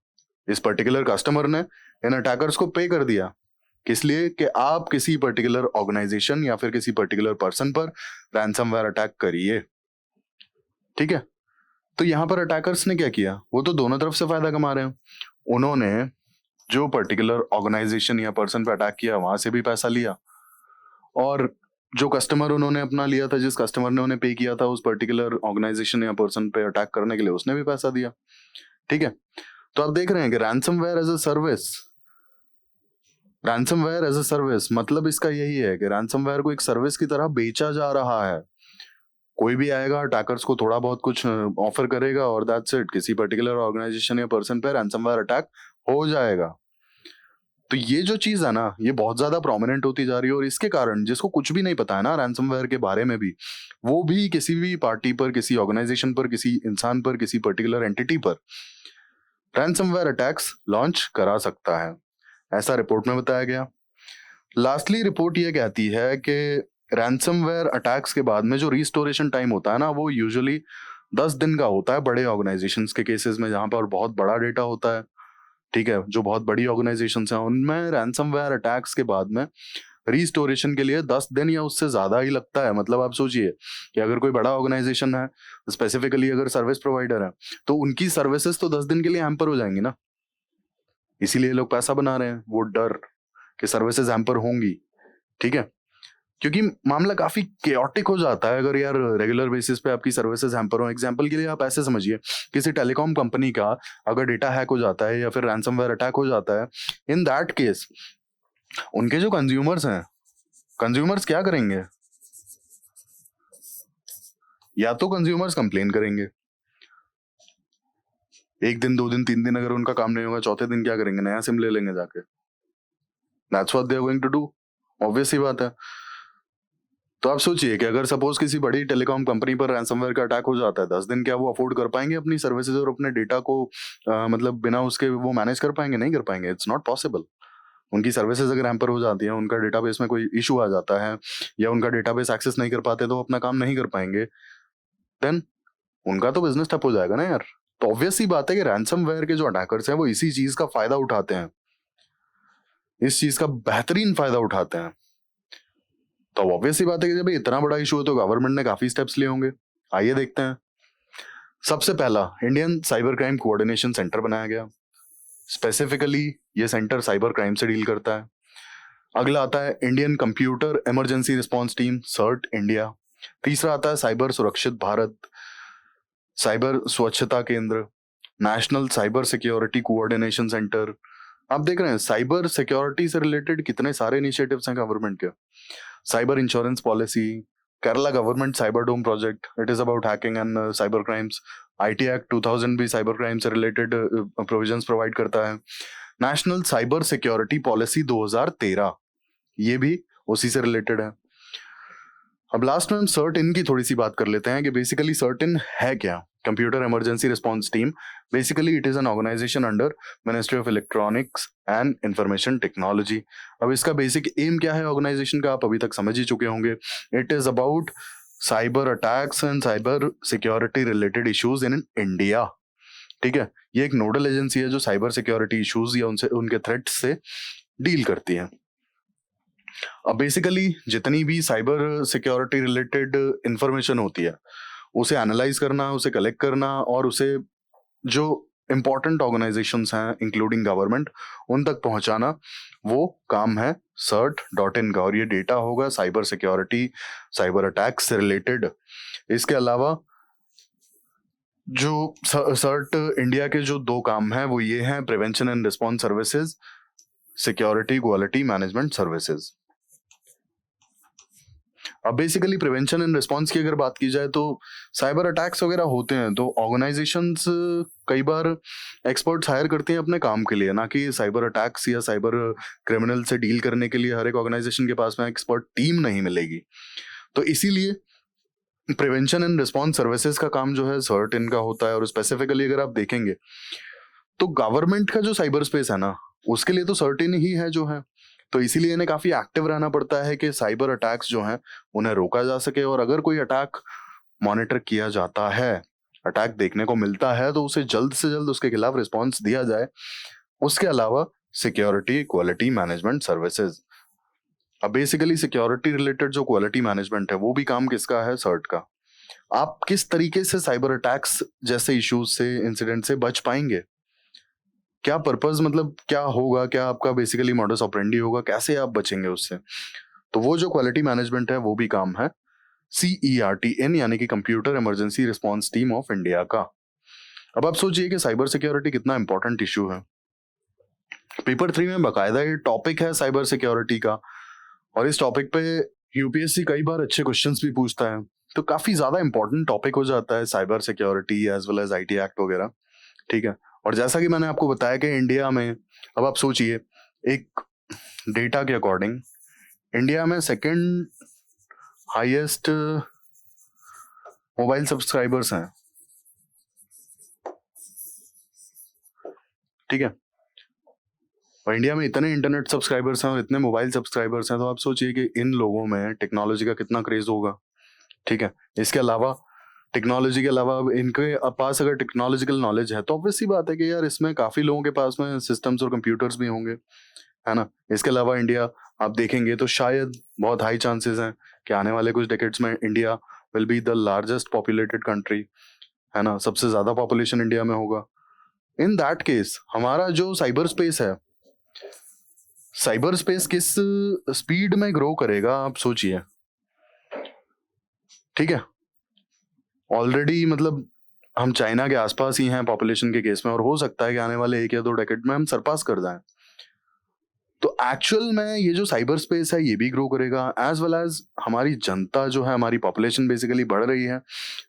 S1: इस पर्टिकुलर कस्टमर ने इन अटैकर्स को पे कर दिया। किस लिए? कि आप किसी पर्टिकुलर ऑर्गेनाइजेशन या फिर किसी पर्टिकुलर पर्सन पर रैंसमवेयर अटैक करिए, ठीक है। तो यहां पर अटैकर्स ने क्या किया? वो तो दोनों तरफ से फायदा कमा रहे हैं। उन्होंने जो पर्टिकुलर ऑर्गेनाइजेशन या पर्सन पे अटैक किया वहां से भी पैसा लिया, और जो कस्टमर उन्होंने अपना लिया था, जिस कस्टमर ने उन्हें पे किया था उस पर्टिकुलर ऑर्गेनाइजेशन या पर्सन पे अटैक करने के लिए, उसने भी पैसा दिया, ठीक है। तो आप देख रहे हैं कि ransomware as a service, ransomware as a service मतलब इसका यही है कि रैंसमवेयर को एक सर्विस की तरह बेचा जा रहा है। कोई भी आएगा, अटैकर्स को थोड़ा बहुत कुछ ऑफर करेगा और दैट्स इट, किसी पर्टिकुलर ऑर्गेनाइजेशन या पर्सन पे रैंसमवेयर अटैक हो जाएगा। तो ये जो चीज है ना, ये बहुत ज्यादा प्रोमिनेंट होती जा रही है और इसके कारण जिसको कुछ भी नहीं पता है ना रैंसमवेयर के बारे में भी, वो भी किसी भी पार्टी पर, किसी ऑर्गेनाइजेशन पर, किसी इंसान पर, किसी पर्टिकुलर एंटिटी पर रैंसमवेयर अटैक्स लॉन्च करा सकता है, ऐसा रिपोर्ट में बताया गया। लास्टली रिपोर्ट ये कहती है कि रैंसमवेयर अटैक्स के बाद में जो रिस्टोरेशन टाइम होता है ना, वो यूजुअली 10 दिन का होता है बड़े ऑर्गेनाइजेशंस के केसेस में, जहां पर बहुत बड़ा डेटा होता है, ठीक है। जो बहुत बड़ी ऑर्गेनाइजेशंस हैं उनमें रैंसमवेयर अटैक्स के बाद में रिस्टोरेशन के लिए 10 दिन या उससे ज्यादा ही लगता है। मतलब आप सोचिए कि अगर कोई बड़ा ऑर्गेनाइजेशन है, स्पेसिफिकली अगर सर्विस प्रोवाइडर है, तो उनकी सर्विसेज तो 10 दिन के लिए हैम्पर हो जाएंगी ना। इसीलिए लोग पैसा बना रहे हैं, वो डर कि सर्विसेज हैम्पर होंगी, ठीक है। क्योंकि मामला काफी केओटिक हो जाता है अगर यार रेगुलर बेसिस पे आपकी सर्विसेज हैम्पर हो। एग्जांपल के लिए आप ऐसे समझिए, किसी टेलीकॉम कंपनी का अगर डेटा हैक हो जाता है या फिर रैंसमवेयर अटैक हो जाता है, इन दैट केस उनके जो कंज्यूमर्स हैं, कंज्यूमर्स क्या करेंगे? या तो कंज्यूमर्स कंप्लेन करेंगे, एक दिन, 2 दिन, 3 दिन अगर उनका काम नहीं होगा, चौथे दिन क्या करेंगे? नया सिम ले लेंगे जाके। That's what they are going to do. Obvious सी बात है। तो आप सोचिए कि अगर सपोज किसी बड़ी टेलीकॉम कंपनी पर रैंसमवेयर का अटैक हो जाता है, 10 दिन क्या वो अफोर्ड कर पाएंगे अपनी सर्विसेज और अपने डेटा को मतलब बिना उसके वो मैनेज कर पाएंगे? नहीं कर पाएंगे। It's not possible. उनकी सर्विसेज अगर हैम्पर हो जाती है, उनका डेटाबेस में कोई इशू आ जाता है या उनका डेटाबेस एक्सेस नहीं कर पाते, तो वो अपना काम नहीं कर पाएंगे। देन उनका तो बिजनेस ठप हो जाएगा ना यार। तो ऑब्वियस सी बात है कि रैंसमवेयर के जो अटैकर्स हैं वो इसी चीज का फायदा उठाते हैं, इस चीज का बेहतरीन फायदा उठाते हैं। तो ऑब्वियस सी बात है कि जब ये इतना बड़ा इशू है तो गवर्नमेंट ने काफी स्टेप्स लिए होंगे। आइए देखते हैं। सबसे पहला, Indian cyber crime coordination centre बनाया गया। स्पेसिफिकली ये सेंटर साइबर क्राइम से डील करता है। अगला आता है Indian computer emergency response team, CERT India. तीसरा आता है साइबर सुरक्षित भारत, साइबर स्वच्छता केंद्र, national cyber security coordination centre. आप देख रहे हैं साइबर सिक्योरिटी से रिलेटेड कितने सारे इनिशिएटिव्स हैं गवर्नमेंट के। Cyber insurance policy, Kerala government cyber dome project, it is about hacking and cyber crimes. IT act 2000 भी साइबर क्राइम से रिलेटेड प्रोविजंस प्रोवाइड करता है। नेशनल साइबर सिक्योरिटी पॉलिसी 2013, ये भी उसी से रिलेटेड है। अब लास्ट में हम सर्ट इन की थोड़ी सी बात कर लेते हैं कि बेसिकली सर्ट इन है क्या। Computer emergency response team, basically it is an organisation under ministry of electronics and information technology. अब इसका बेसिक एम क्या है ऑर्गेनाइजेशन का, आप अभी तक समझ ही चुके होंगे। It is about cyber attacks and cyber security related issues in India. ठीक है, ये एक नोडल एजेंसी है जो साइबर सिक्योरिटी इश्यूज या उनसे उनके थ्रेट्स से डील करती है। अब बेसिकली जितनी भी साइबर सिक्योरिटी रिलेटेड इंफॉर्मेशन होती है उसे एनालाइज करना, उसे कलेक्ट करना और उसे जो इंपॉर्टेंट ऑर्गेनाइजेशंस हैं इंक्लूडिंग गवर्नमेंट उन तक पहुंचाना, वो काम है CERT.in का। और ये डेटा होगा साइबर सिक्योरिटी, साइबर अटैक से रिलेटेड। इसके अलावा जो CERT इंडिया के जो 2 काम हैं वो ये हैं, prevention and response services, security quality management services. अब बेसिकली प्रिवेंशन एंड रिस्पांस की अगर बात की जाए तो साइबर अटैक्स वगैरह होते हैं तो ऑर्गेनाइजेशंस कई बार एक्सपर्ट्स हायर करते हैं अपने काम के लिए, ना कि साइबर अटैक्स या साइबर क्रिमिनल से डील करने के लिए हर एक ऑर्गेनाइजेशन के पास में एक्सपर्ट टीम नहीं मिलेगी। तो इसीलिए प्रिवेंशन एंड रिस्पांस सर्विसेज का काम जो है सर्ट इनका होता है। और स्पेसिफिकली अगर आप देखेंगे तो गवर्नमेंट का जो साइबर स्पेस है ना, उसके लिए तो सर्टेन ही है जो है। तो इसीलिए इन्हें काफी एक्टिव रहना पड़ता है कि साइबर अटैक्स जो हैं उन्हें रोका जा सके। और अगर कोई अटैक मॉनिटर किया जाता है, अटैक देखने को मिलता है, तो उसे जल्द से जल्द उसके खिलाफ रिस्पॉन्स दिया जाए। उसके अलावा सिक्योरिटी क्वालिटी मैनेजमेंट सर्विसेज। अब बेसिकली सिक्योरिटी रिलेटेड जो क्वालिटी मैनेजमेंट है वो भी काम किसका है? सर्ट का। आप किस तरीके से साइबर अटैक्स जैसे इश्यूज से, इंसिडेंट से बच पाएंगे, क्या पर्पस, मतलब क्या होगा, क्या आपका बेसिकली मॉडस ऑपरेंडी होगा, कैसे आप बचेंगे उससे। तो वो जो क्वालिटी मैनेजमेंट है वो भी काम है CERT-in यानी कि computer emergency response team of India का। अब आप सोचिए कि साइबर सिक्योरिटी कितना इंपॉर्टेंट इशू है। पेपर 3 में बकायदा ये टॉपिक है साइबर सिक्योरिटी का, और इस टॉपिक पे यूपीएससी कई बार अच्छे क्वेश्चंस भी पूछता है। तो काफी ज्यादा इंपॉर्टेंट टॉपिक हो जाता है cyber security as well as IT act वगैरह। ठीक है, और जैसा कि मैंने आपको बताया कि इंडिया में, अब आप सोचिए, एक डेटा के अकॉर्डिंग इंडिया में सेकंड हाईएस्ट मोबाइल सब्सक्राइबर्स हैं। ठीक है, और इंडिया में इतने इंटरनेट सब्सक्राइबर्स हैं और इतने मोबाइल सब्सक्राइबर्स हैं, तो आप सोचिए कि इन लोगों में टेक्नोलॉजी का कितना क्रेज होगा। ठीक है, इसके अलावा टेक्नोलॉजी के अलावा अब इनके पास अगर टेक्नोलॉजिकल नॉलेज है तो ऑब्वियस सी बात है कि यार इसमें काफी लोगों के पास में सिस्टम्स और कंप्यूटर्स भी होंगे, है ना। इसके अलावा इंडिया आप देखेंगे तो शायद बहुत हाई चांसेस हैं कि आने वाले कुछ डेकेड्स में India will be the largest populated country, है ना। सबसे ज्यादा पॉपुलेशन इंडिया में होगा। इन दैट केस हमारा जो साइबर स्पेस है, साइबर स्पेस किस स्पीड में ग्रो करेगा, आप सोचिए। ठीक है, ऑलरेडी मतलब हम चाइना के आसपास ही हैं पॉपुलेशन के केस में, और हो सकता है कि आने वाले 1 या 2 डेकेड में हम सरपास कर जाएं। तो एक्चुअल में ये जो साइबर स्पेस है ये भी ग्रो करेगा, एज वेल एज हमारी जनता जो है, हमारी पॉपुलेशन बेसिकली बढ़ रही है,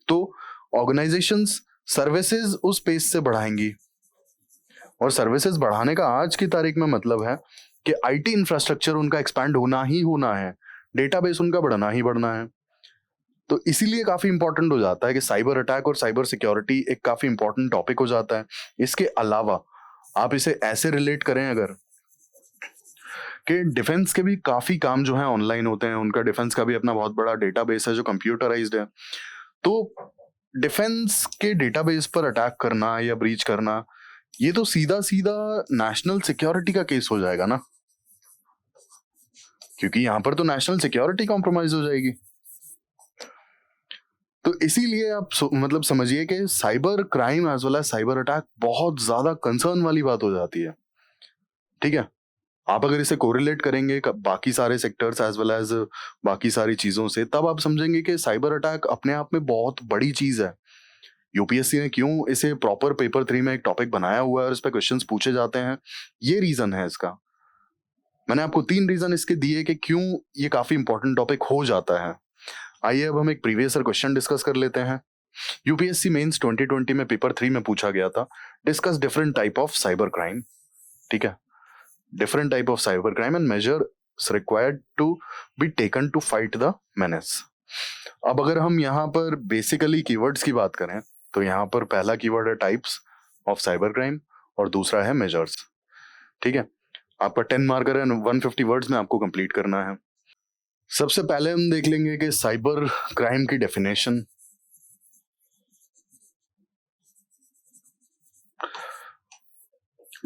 S1: तो ऑर्गेनाइजेशंस सर्विसेज उस स्पेस से बढ़ाएंगी। और सर्विसेज बढ़ाने का आज की तारीख में मतलब है कि आईटी इंफ्रास्ट्रक्चर उनका एक्सपैंड होना ही होना है, डेटाबेस उनका बढ़ना ही बढ़ना है। तो इसीलिए काफी इंपॉर्टेंट हो जाता है कि साइबर अटैक और साइबर सिक्योरिटी एक काफी इंपॉर्टेंट टॉपिक हो जाता है। इसके अलावा आप इसे ऐसे रिलेट करें अगर कि डिफेंस के भी काफी काम जो है ऑनलाइन होते हैं, उनका डिफेंस का भी अपना बहुत बड़ा डेटाबेस है जो कंप्यूटराइज्ड है। तो डिफेंस के डेटाबेस पर अटैक करना या ब्रीच करना, ये तो सीधा सीधा नेशनल सिक्योरिटी का केस हो जाएगा ना, क्योंकि यहां पर तो नेशनल सिक्योरिटी कॉम्प्रोमाइज हो जाएगी। तो इसीलिए आप मतलब समझिए कि cyber crime as well as cyber attack बहुत ज्यादा कंसर्न वाली बात हो जाती है। ठीक है, आप अगर इसे कोरिलेट करेंगे बाकी सारे सेक्टर्स एज वेल एज बाकी सारी चीजों से, तब आप समझेंगे कि साइबर अटैक अपने आप में बहुत बड़ी चीज है। यूपीएससी ने क्यों इसे प्रॉपर पेपर 3 में एक टॉपिक बनाया हुआ है और इस पे क्वेश्चंस पूछे जाते हैं, ये रीजन है इसका। मैंने आपको 3 रीजन इसके दिए कि क्यों ये काफी इंपॉर्टेंट टॉपिक हो जाता है। आइए अब हम एक प्रीवियस ईयर क्वेश्चन डिस्कस कर लेते हैं। यूपीएससी मेंस 2020 में पेपर 3 में पूछा गया था, discuss different type of cyber crime. ठीक है, different type of cyber crime and measures required to be taken to fight the menace। अब अगर हम यहाँ पर बेसिकली कीवर्ड्स की बात करें तो यहाँ पर पहला कीवर्ड है टाइप्स ऑफ साइबर क्राइम और दूसरा है मेजर्स। ठीक है, आपका 10 मार्कर है, 150 वर्ड्स में आपको कंप्लीट करना है। सबसे पहले हम देख लेंगे कि साइबर क्राइम की डेफिनेशन।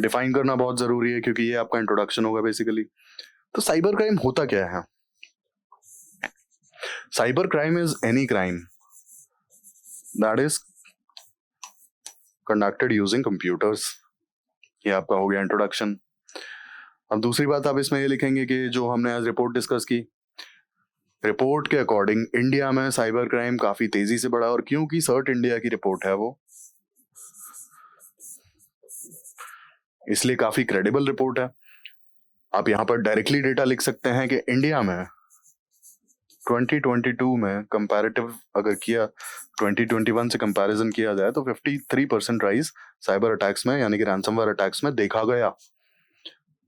S1: डिफाइन करना बहुत जरूरी है क्योंकि ये आपका इंट्रोडक्शन होगा बेसिकली। तो साइबर क्राइम होता क्या है? Cyber crime is any crime that is conducted using computers. ये आपका हो गया इंट्रोडक्शन। अब दूसरी बात आप इसमें ये लिखेंगे कि जो हमने आज रिपोर्ट डिस्कस की, रिपोर्ट के अकॉर्डिंग इंडिया में साइबर क्राइम काफी तेजी से बढ़ा, और क्योंकि सर्ट इंडिया की रिपोर्ट है वो, इसलिए काफी क्रेडिबल रिपोर्ट है। आप यहां पर डायरेक्टली डेटा लिख सकते हैं कि इंडिया में 2022 में कंपैरेटिव अगर किया 2021 से कंपैरिजन किया जाए तो 53% राइज साइबर अटैक्स में, यानी कि रैंसमवेयर अटैक्स में देखा गया।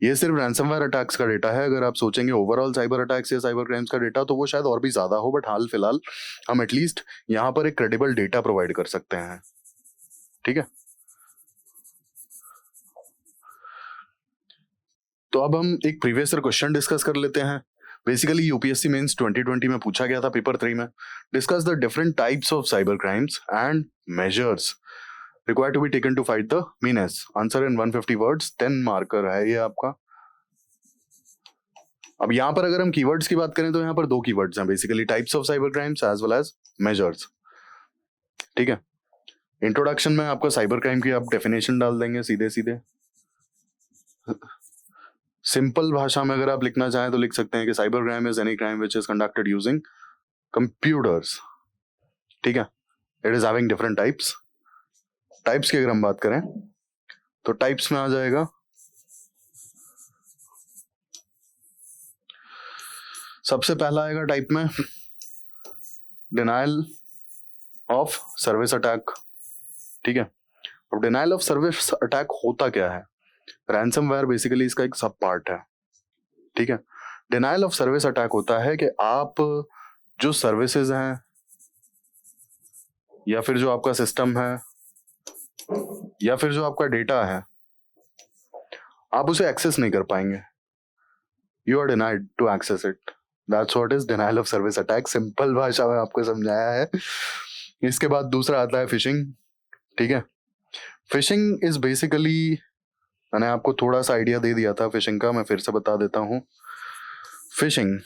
S1: ये सिर्फ रैंसमवेयर अटैक्स का डेटा है। अगर आप सोचेंगे ओवरऑल साइबर अटैक्स या साइबर क्राइम्स का डेटा तो वो शायद और भी ज्यादा हो, बट हाल फिलहाल हम एटलीस्ट यहाँ पर एक क्रेडिबल डेटा प्रोवाइड कर सकते हैं। ठीक है, तो अब हम एक प्रीवियस ईयर क्वेश्चन डिस्कस कर लेते हैं। बेसिकली यूपीएससी मेंस 2020 में पूछा गया था पेपर 3 में, discuss the different types of cyber crimes and measures required to be taken to fight the menace. Answer in 150 words, 10 marker है ये आपका। अब यहाँ पर अगर हम कीवर्ड्स की बात करें तो यहाँ पर 2 कीवर्ड्स हैं basically, types of cyber crimes as well as measures. ठीक है, इंट्रोडक्शन में आपको साइबर क्राइम की आप डेफिनेशन डाल देंगे सीधे सीधे। सिंपल भाषा में अगर आप लिखना चाहें तो लिख सकते हैं कि cyber crime is any crime which is conducted using computers. ठीक है, it is having different types. Types की अगर हम बात करें तो टाइप्स में आ जाएगा सबसे पहला आएगा टाइप में डिनायल ऑफ सर्विस अटैक। ठीक है, अब डिनायल ऑफ सर्विस अटैक होता क्या है? रैंसमवेयर बेसिकली इसका एक सब पार्ट है। ठीक है, डिनायल ऑफ सर्विस अटैक होता है कि आप जो सर्विसेज हैं या फिर जो आपका सिस्टम है या फिर जो आपका डेटा है, आप उसे एक्सेस नहीं कर पाएंगे। You are denied to access it, that's what is denial of service attack. Simple भाषा में आपको समझाया है। इसके बाद दूसरा आता है फिशिंग। ठीक है, फिशिंग इज बेसिकली, मैंने आपको थोड़ा सा आइडिया दे दिया था फिशिंग का, मैं फिर से बता देता हूं। फिशिंग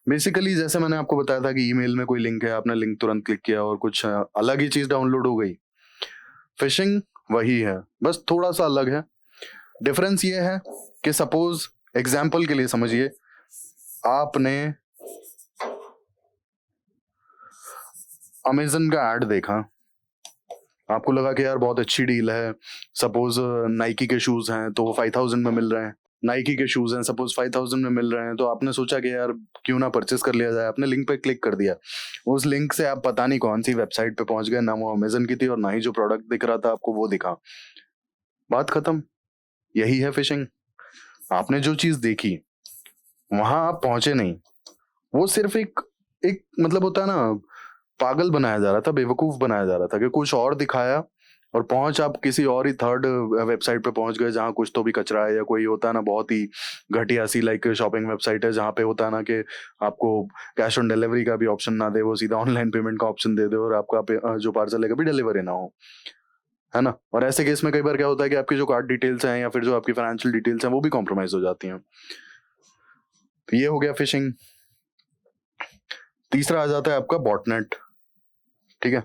S1: बेसिकली जैसे मैंने आपको बताया था कि ईमेल में कोई लिंक है, आपने लिंक तुरंत क्लिक किया और कुछ अलग ही चीज डाउनलोड हो गई। फिशिंग वही है, बस थोड़ा सा अलग है। डिफरेंस ये है कि सपोज एग्जाम्पल के लिए समझिए, आपने अमेजन का ऐड देखा, आपको लगा कि यार बहुत अच्छी डील है, सपोज नाइकी के शूज हैं तो वो 5000 में मिल रहे हैं, नाइकी के शूज हैं सपोज 5000 में मिल रहे हैं, तो आपने सोचा कि यार क्यों ना परचेस कर लिया जाए, आपने लिंक पे क्लिक कर दिया, उस लिंक से आप पता नहीं कौन सी वेबसाइट पे पहुंच गए, ना वो अमेजन की थी और ना ही जो प्रोडक्ट दिख रहा था आपको वो दिखा, बात खत्म। यही है फिशिंग। आपने जो चीज देखी वहां आप पहुंचे नहीं, वो सिर्फ एक एक मतलब होता है ना, पागल बनाया जा रहा था, बेवकूफ बनाया जा रहा था कि कुछ और दिखाया और पहुंच आप किसी और ही थर्ड वेबसाइट पे पहुंच गए जहां कुछ तो भी कचरा है, या कोई होता है ना बहुत ही घटिया सी लाइक शॉपिंग वेबसाइट है जहां पे होता है ना कि आपको कैश ऑन डिलीवरी का भी ऑप्शन ना दे, वो सीधा ऑनलाइन पेमेंट का ऑप्शन दे दे और आपका जो पार्सल है कभी डिलीवरी ना हो, है ना। और ऐसे केस में कई बार क्या होता है कि आपकी जो कार्ड डिटेल्स हैं या फिर जो आपकी फाइनेंशियल डिटेल्स हैं वो भी कॉम्प्रोमाइज हो जाती हैं। तो ये हो गया फिशिंग। तीसरा आ जाता है आपका बॉटनेट, ठीक है।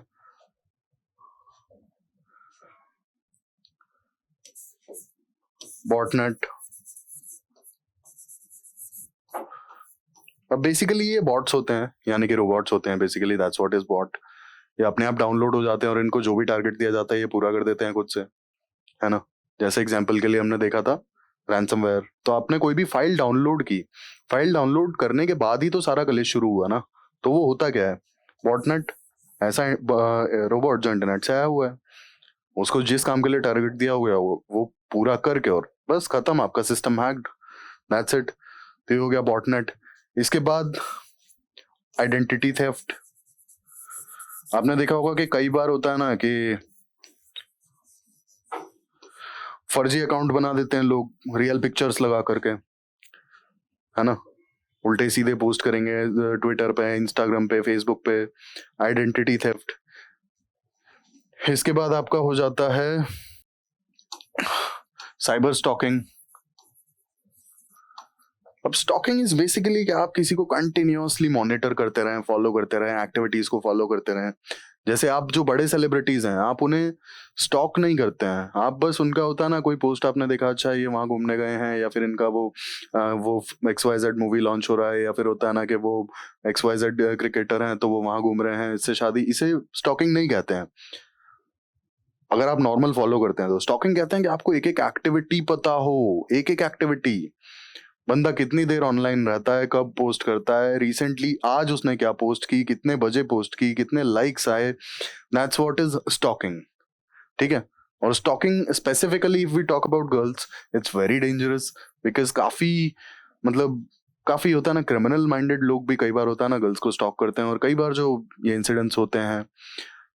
S1: बॉटनेट, अब बेसिकली ये बॉट्स होते हैं, यानी कि रोबोट्स होते हैं, basically that's what is bought. ये अपने आप डाउनलोड हो जाते हैं और इनको जो भी टारगेट दिया जाता है ये पूरा कर देते हैं खुद से, है ना। जैसे एग्जांपल के लिए हमने देखा था रैंसमवेयर, तो आपने कोई भी फाइल डाउनलोड की, फाइल डाउनलोड करने के बाद ही तो सारा कलेश शुरू हुआ ना, तो वो होता क्या है, बॉटनेट, ऐसा रोबोट जो इंटरनेट से आया हुआ है, उसको जिस काम के लिए टारगेट दिया हुआ है वो पूरा करके और बस खत्म, आपका सिस्टम हैक्ड, दैट्स इट। तो ये हो गया बॉटनेट। इसके बाद आइडेंटिटी थेफ्ट। आपने देखा होगा कि कई बार होता है ना कि फर्जी अकाउंट बना देते हैं लोग रियल पिक्चर्स लगा करके, है ना, उल्टे सीधे पोस्ट करेंगे ट्विटर पे, इंस्टाग्राम पे, फेसबुक पे, आइडेंटिटी थेफ्ट। इसके बाद आपका हो जाता है साइबर स्टॉकिंग। अब स्टॉकिंग इज बेसिकली कि आप किसी को कंटिन्यूअसली मॉनिटर करते रहें, फॉलो करते रहें, एक्टिविटीज को फॉलो करते रहें। जैसे आप जो बड़े सेलिब्रिटीज हैं आप उन्हें स्टॉक नहीं करते हैं, आप बस उनका होता है ना कोई पोस्ट आपने देखा, अच्छा ये वहां घूमने गए हैं, या फिर इनका वो XYZ मूवी लॉन्च हो रहा है, या फिर होता है ना कि वो XYZ क्रिकेटर हैं तो वो वहां घूम रहे हैं, इससे शादी, इसे स्टॉकिंग नहीं कहते हैं। अगर आप नॉर्मल फॉलो करते हैं तो स्टॉकिंग कहते हैं कि आपको एक एक एक्टिविटी पता हो, एक एक एक्टिविटी, बंदा कितनी देर ऑनलाइन रहता है, कब पोस्ट करता है, रिसेंटली आज उसने क्या पोस्ट की, कितने बजे पोस्ट की, कितने लाइक्स आए, दैट्स व्हाट इज स्टॉकिंग, ठीक है। और stalking specifically if we talk about girls, it's very dangerous, because काफी होता है ना, क्रिमिनल माइंडेड लोग भी कई बार होता है ना गर्ल्स को स्टॉक करते हैं, और कई बार जो ये इंसिडेंट्स होते हैं,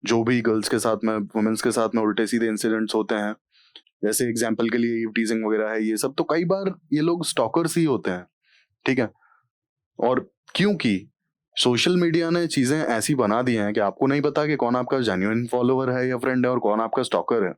S1: जो भी गर्ल्स के साथ में, वुमेन्स के साथ में उल्टे सीधे इंसिडेंट्स होते हैं, जैसे एग्जाम्पल के लिए टीजिंग वगैरह है, ये सब तो कई बार ये लोग स्टॉकर्स ही होते हैं, ठीक है। और क्योंकि सोशल मीडिया ने चीजें ऐसी बना दी हैं कि आपको नहीं पता कि कौन आपका जेन्युइन फॉलोवर है या फ्रेंड है और कौन आपका स्टॉकर है,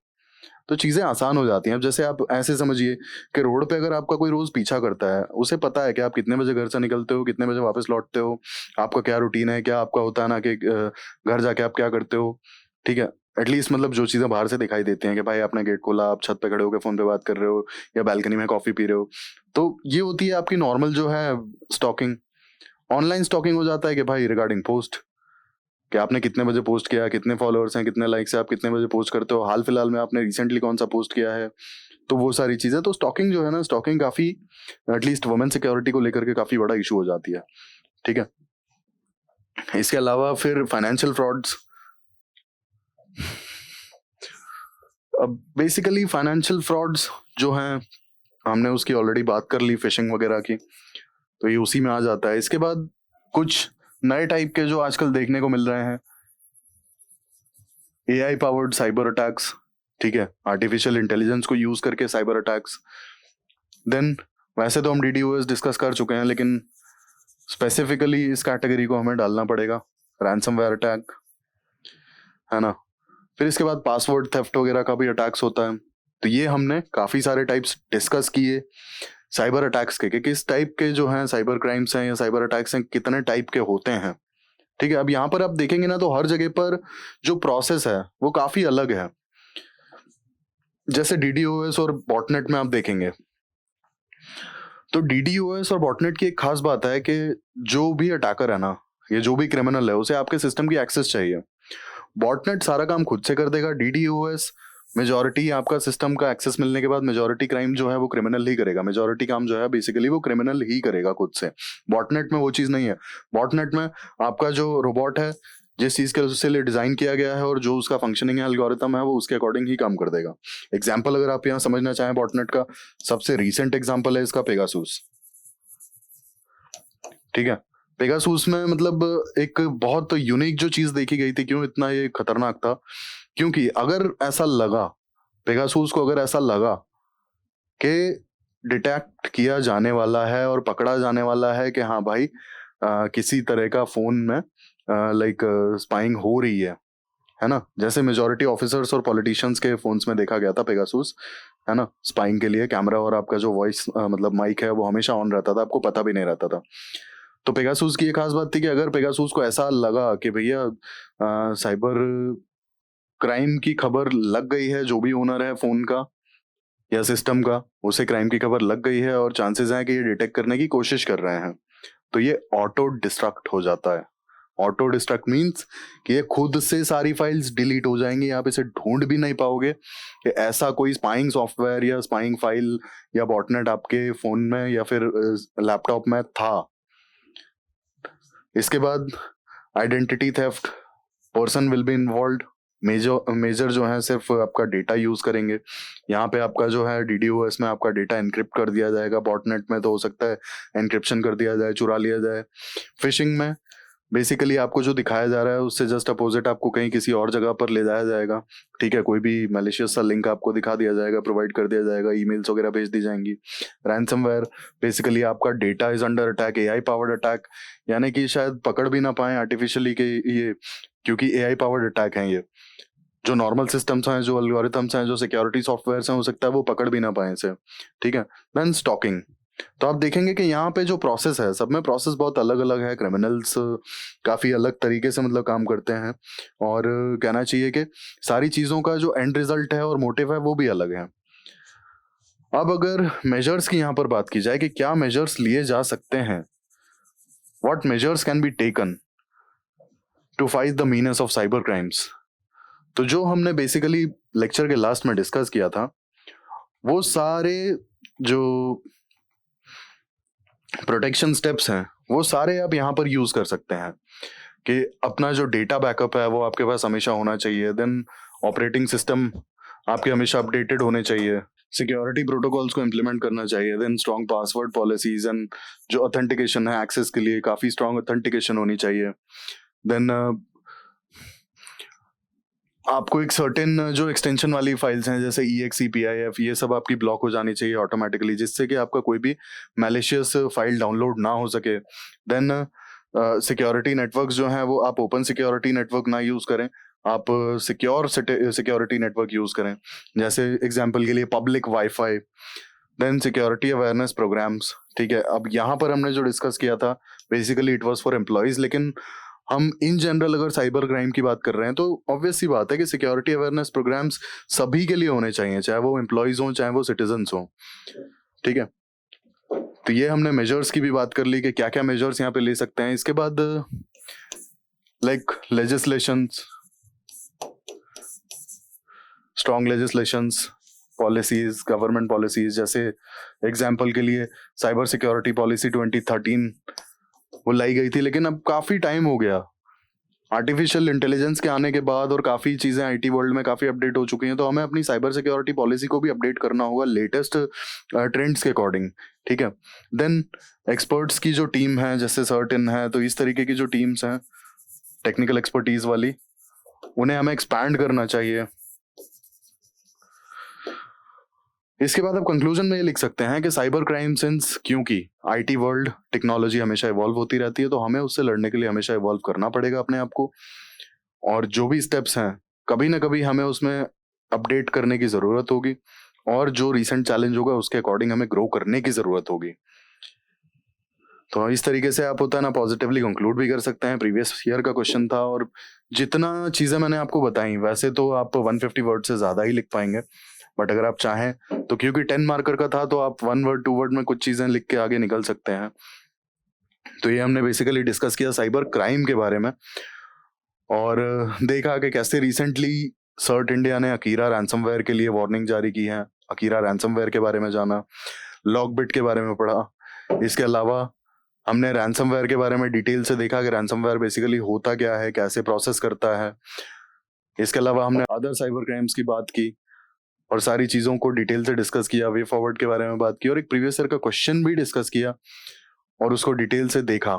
S1: तो चीजें आसान हो जाती हैं। अब जैसे आप ऐसे समझिए कि रोड पे अगर आपका कोई रोज पीछा करता है, उसे पता है कि आप कितने बजे घर से निकलते हो, कितने बजे वापस लौटते हो, आपका क्या रूटीन है, क्या आपका होता है ना कि घर जाके आप क्या करते हो, ठीक है। एटलीस्ट मतलब जो चीजें बाहर से दिखाई देती हैं कि भाई आपने गेट खोला, आप छत पे खड़े होकर फोन पे बात कर रहे हो या बालकनी में कॉफी पी रहे हो, तो ये होती है आपकी नॉर्मल जो है स्टॉकिंग। ऑनलाइन स्टॉकिंग हो जाता है कि भाई रिगार्डिंग पोस्ट, कि आपने कितने बजे पोस्ट किया, कितने फॉलोअर्स हैं, कितने लाइक्स हैं, आप कितने बजे पोस्ट करते हो, हाल फिलहाल में आपने रिसेंटली कौन सा पोस्ट किया है, तो वो सारी चीजें। तो स्टॉकिंग जो है ना, स्टॉकिंग काफी एटलीस्ट वुमेन सिक्योरिटी को लेकर के काफी बड़ा इशू हो जाती है, ठीक है। इसके अलावा फिर फाइनेंशियल फ्रॉड्स। अब बेसिकली फाइनेंशियल फ्रॉड्स जो हैं, हमने उसकी ऑलरेडी बात कर ली, फिशिंग वगैरह की, तो ये उसी में आ जाता है। इसके बाद कुछ नए टाइप के जो आजकल देखने को मिल रहे हैं, AI पावर्ड साइबर अटैक्स, ठीक है, आर्टिफिशियल इंटेलिजेंस को यूज करके साइबर अटैक्स। देन वैसे तो हम DDoS डिस्कस कर चुके हैं, लेकिन स्पेसिफिकली इस कैटेगरी को हमें डालना पड़ेगा, रैंसमवेयर अटैक, है ना। फिर इसके बाद पासवर्ड थेफ्ट वगैरह का भी अटैक्स होता है। तो ये हमने काफी सारे टाइप्स डिस्कस किए साइबर अटैक्स के, कि किस टाइप के जो हैं साइबर क्राइम्स हैं या साइबर अटैक्स हैं, कितने टाइप के होते हैं, ठीक है। अब यहाँ पर आप देखेंगे ना तो हर जगह पर जो प्रोसेस है वो काफी अलग है। जैसे DDoS और बॉटनेट में आप देखेंगे, तो DDoS और बॉटनेट की एक खास बात है कि जो भी अटैकर है ना, ये जो भी क्रिमिनल है, उसे आपके सिस्टम की एक्सेस चाहिए। बॉटनेट सारा काम खुद से कर देगा। DDoS मेजॉरिटी आपका सिस्टम का एक्सेस मिलने के बाद मेजॉरिटी क्राइम जो है वो क्रिमिनल ही करेगा, मेजॉरिटी काम जो है बेसिकली वो क्रिमिनल ही करेगा खुद से। बॉटनेट में वो चीज नहीं है। बॉटनेट में आपका जो रोबोट है, जिस चीज के उसके लिए डिजाइन किया गया है और जो उसका फंक्शनिंग एल्गोरिथम है वो उसके अकॉर्डिंग ही काम कर देगा। एग्जाम्पल अगर आप यहाँ समझना चाहें बॉटनेट का, सबसे रिसेंट एग्जाम्पल है इसका पेगासूस। ठीक है, पेगासूस में मतलब एक बहुत यूनिक जो चीज देखी गई थी। क्यों इतना ये खतरनाक था? क्योंकि अगर ऐसा लगा, पेगासूस को अगर ऐसा लगा कि डिटेक्ट किया जाने वाला है और पकड़ा जाने वाला है कि हाँ भाई किसी तरह का फोन में लाइक स्पाइंग हो रही है ना, जैसे मेजॉरिटी ऑफिसर्स और पॉलिटिशियंस के फोन्स में देखा गया था पेगासूस, है ना, स्पाइंग के लिए कैमरा और आपका जो वॉइस मतलब माइक है वो हमेशा ऑन रहता था, आपको पता भी नहीं रहता था। तो पेगासूस की एक खास बात थी कि अगर पेगासूस को ऐसा लगा कि भैया साइबर क्राइम की खबर लग गई है, जो भी ओनर है फोन का या सिस्टम का, उसे क्राइम की खबर लग गई है और चांसेस हैं कि ये डिटेक्ट करने की कोशिश कर रहे हैं, तो ये ऑटो डिस्ट्रक्ट हो जाता है। ऑटो डिस्ट्रक्ट मीन्स कि ये खुद से सारी फाइल्स डिलीट हो जाएंगी, आप इसे ढूंढ भी नहीं पाओगे कि ऐसा कोई स्पाइंग सॉफ्टवेयर या स्पाइंग फाइल या बॉटनेट आपके फोन में या फिर लैपटॉप में था। इसके बाद identity theft, person will be involve. Major जो है सिर्फ आपका डेटा यूज करेंगे। यहाँ पे आपका जो है DDoS में आपका डेटा एनक्रिप्ट कर दिया जाएगा, बॉटनेट में तो हो सकता है एनक्रिप्शन कर दिया जाए, चुरा लिया जाए। फिशिंग में बेसिकली आपको जो दिखाया जा रहा है उससे जस्ट अपोजिट आपको कहीं किसी और जगह पर ले जाया जाएगा। ठीक है, कोई भी मैलिशियस सा लिंक आपको दिखा दिया जाएगा, प्रोवाइड कर दिया जाएगा, ईमेल्स वगैरह भेज दी जाएंगी। रैंसमवेयर, बेसिकली आपका data is under attack, AI powered attack, यानी कि शायद पकड़ भी ना पाए आर्टिफिशियली के ये, क्योंकि AI पावर्ड अटैक है ये। जो नॉर्मल सिस्टम्स हैं, जो एल्गोरिथम्स हैं, जो सिक्योरिटी सॉफ्टवेयर हैं, हो सकता है वो पकड़ भी ना पाए इसे। ठीक है, देन स्टॉकिंग। तो आप देखेंगे कि यहाँ पे जो प्रोसेस है, सब में प्रोसेस बहुत अलग अलग है। क्रिमिनल्स काफी अलग तरीके से मतलब काम करते हैं, और कहना चाहिए कि सारी चीजों का जो एंड रिजल्ट है और मोटिव है वो भी अलग है। अब अगर मेजर्स की यहाँ पर बात की जाए कि क्या मेजर्स लिए जा सकते हैं, what measures can be taken to fight the menace of cyber crimes, तो जो हमने बेसिकली लेक्चर के लास्ट में डिस्कस किया था, वो सारे जो प्रोटेक्शन स्टेप्स हैं वो सारे आप यहाँ पर यूज कर सकते हैं। कि अपना जो डेटा बैकअप है वो आपके पास हमेशा होना चाहिए। देन ऑपरेटिंग सिस्टम आपके हमेशा अपडेटेड होने चाहिए। सिक्योरिटी प्रोटोकॉल्स को इम्प्लीमेंट करना चाहिए। Then strong password policies and जो ऑथेंटिकेशन है एक्सेस के लिए, काफी स्ट्रॉन्ग ऑथेंटिकेशन होनी चाहिए। देन आपको एक सर्टेन जो एक्सटेंशन वाली फाइल्स हैं जैसे EXE PIF, ये सब आपकी ब्लॉक हो जानी चाहिए ऑटोमेटिकली, जिससे कि आपका कोई भी मैलिशियस फाइल डाउनलोड ना हो सके। देन सिक्योरिटी नेटवर्क्स जो हैं वो आप ओपन सिक्योरिटी नेटवर्क ना यूज करें, आप सिक्योर सिक्योरिटी नेटवर्क यूज करें, जैसे एग्जांपल के लिए public wifi. Then security awareness programmes. ठीक है, अब यहाँ पर हमने जो डिस्कस किया था basically it was for employees, लेकिन हम इन जनरल अगर साइबर क्राइम की बात कर रहे हैं तो ऑब्वियस सी बात है कि सिक्योरिटी अवेयरनेस प्रोग्राम्स सभी के लिए होने चाहिए, चाहे वो एम्प्लॉयज हों चाहे वो सिटीजन्स हों। ठीक है, तो ये हमने मेजर्स की भी बात कर ली कि क्या क्या मेजर्स यहाँ पे ले सकते हैं। इसके बाद like legislations, strong legislations, policies, government policies, जैसे एग्जाम्पल के लिए साइबर सिक्योरिटी पॉलिसी 2013 वो लाई गई थी, लेकिन अब काफी टाइम हो गया आर्टिफिशियल इंटेलिजेंस के आने के बाद, और काफी चीजें IT वर्ल्ड में काफी अपडेट हो चुकी हैं, तो हमें अपनी साइबर सिक्योरिटी पॉलिसी को भी अपडेट करना होगा लेटेस्ट ट्रेंड्स के अकॉर्डिंग। ठीक है, देन एक्सपर्ट्स की जो टीम है जैसे सर्टेन है, तो इस तरीके की जो टीम्स हैं टेक्निकल एक्सपर्टीज वाली, उन्हें हमें एक्सपैंड करना चाहिए। इसके बाद आप कंक्लूजन में ये लिख सकते हैं कि साइबर क्राइम सिंस, क्योंकि IT वर्ल्ड टेक्नोलॉजी हमेशा इवॉल्व होती रहती है, तो हमें उससे लड़ने के लिए हमेशा इवॉल्व करना पड़ेगा अपने आप को, और जो भी स्टेप्स हैं कभी ना कभी हमें उसमें अपडेट करने की जरूरत होगी, और जो रिसेंट चैलेंज होगा उसके अकॉर्डिंग हमें ग्रो करने की जरूरत होगी। तो इस तरीके से आप होता है ना पॉजिटिवली कंक्लूड भी कर सकते हैं। प्रीवियस ईयर का क्वेश्चन था, और जितना चीजें मैंने आपको बताई, वैसे तो आप 150 वर्ड से ज्यादा ही लिख पाएंगे, बट अगर आप चाहें तो क्योंकि 10 मार्कर का था तो आप 1 वर्ड 2 वर्ड में कुछ चीजें लिख के आगे निकल सकते हैं। तो ये हमने बेसिकली डिस्कस किया साइबर क्राइम के बारे में। और देखा कि कैसे रिसेंटली सर्ट इंडिया ने अकीरा रैंसमवेयर के लिए वार्निंग जारी की है। अकीरा रैंसमवेयर के बारे में जाना, लॉकबिट के बारे में पढ़ा। इसके अलावा हमने रैंसमवेयर के बारे में डिटेल से देखा कि रैंसमवेयर बेसिकली होता क्या है, कैसे प्रोसेस करता है। इसके अलावा हमने अदर साइबर क्राइम्स की बात की और सारी चीज़ों को डिटेल से डिस्कस किया, वे फॉरवर्ड के बारे में बात की और एक प्रीवियस ईयर का क्वेश्चन भी डिस्कस किया और उसको डिटेल से देखा।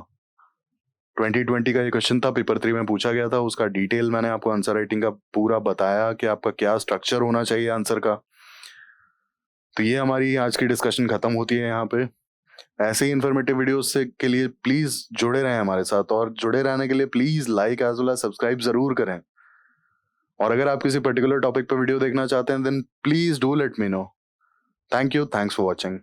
S1: 2020 का ये क्वेश्चन था, पेपर 3 में पूछा गया था, उसका डिटेल मैंने आपको आंसर राइटिंग का पूरा बताया कि आपका क्या स्ट्रक्चर होना चाहिए आंसर का। तो ये हमारी आज की डिस्कशन खत्म होती है यहाँ पे। ऐसे ही इन्फॉर्मेटिव वीडियोस से के लिए प्लीज जुड़े रहें हमारे साथ, और जुड़े रहने के लिए please like as well as subscribe जरूर करें। और अगर आप किसी पर्टिकुलर टॉपिक पर वीडियो देखना चाहते हैं then please do let me know. Thank you, thanks for watching.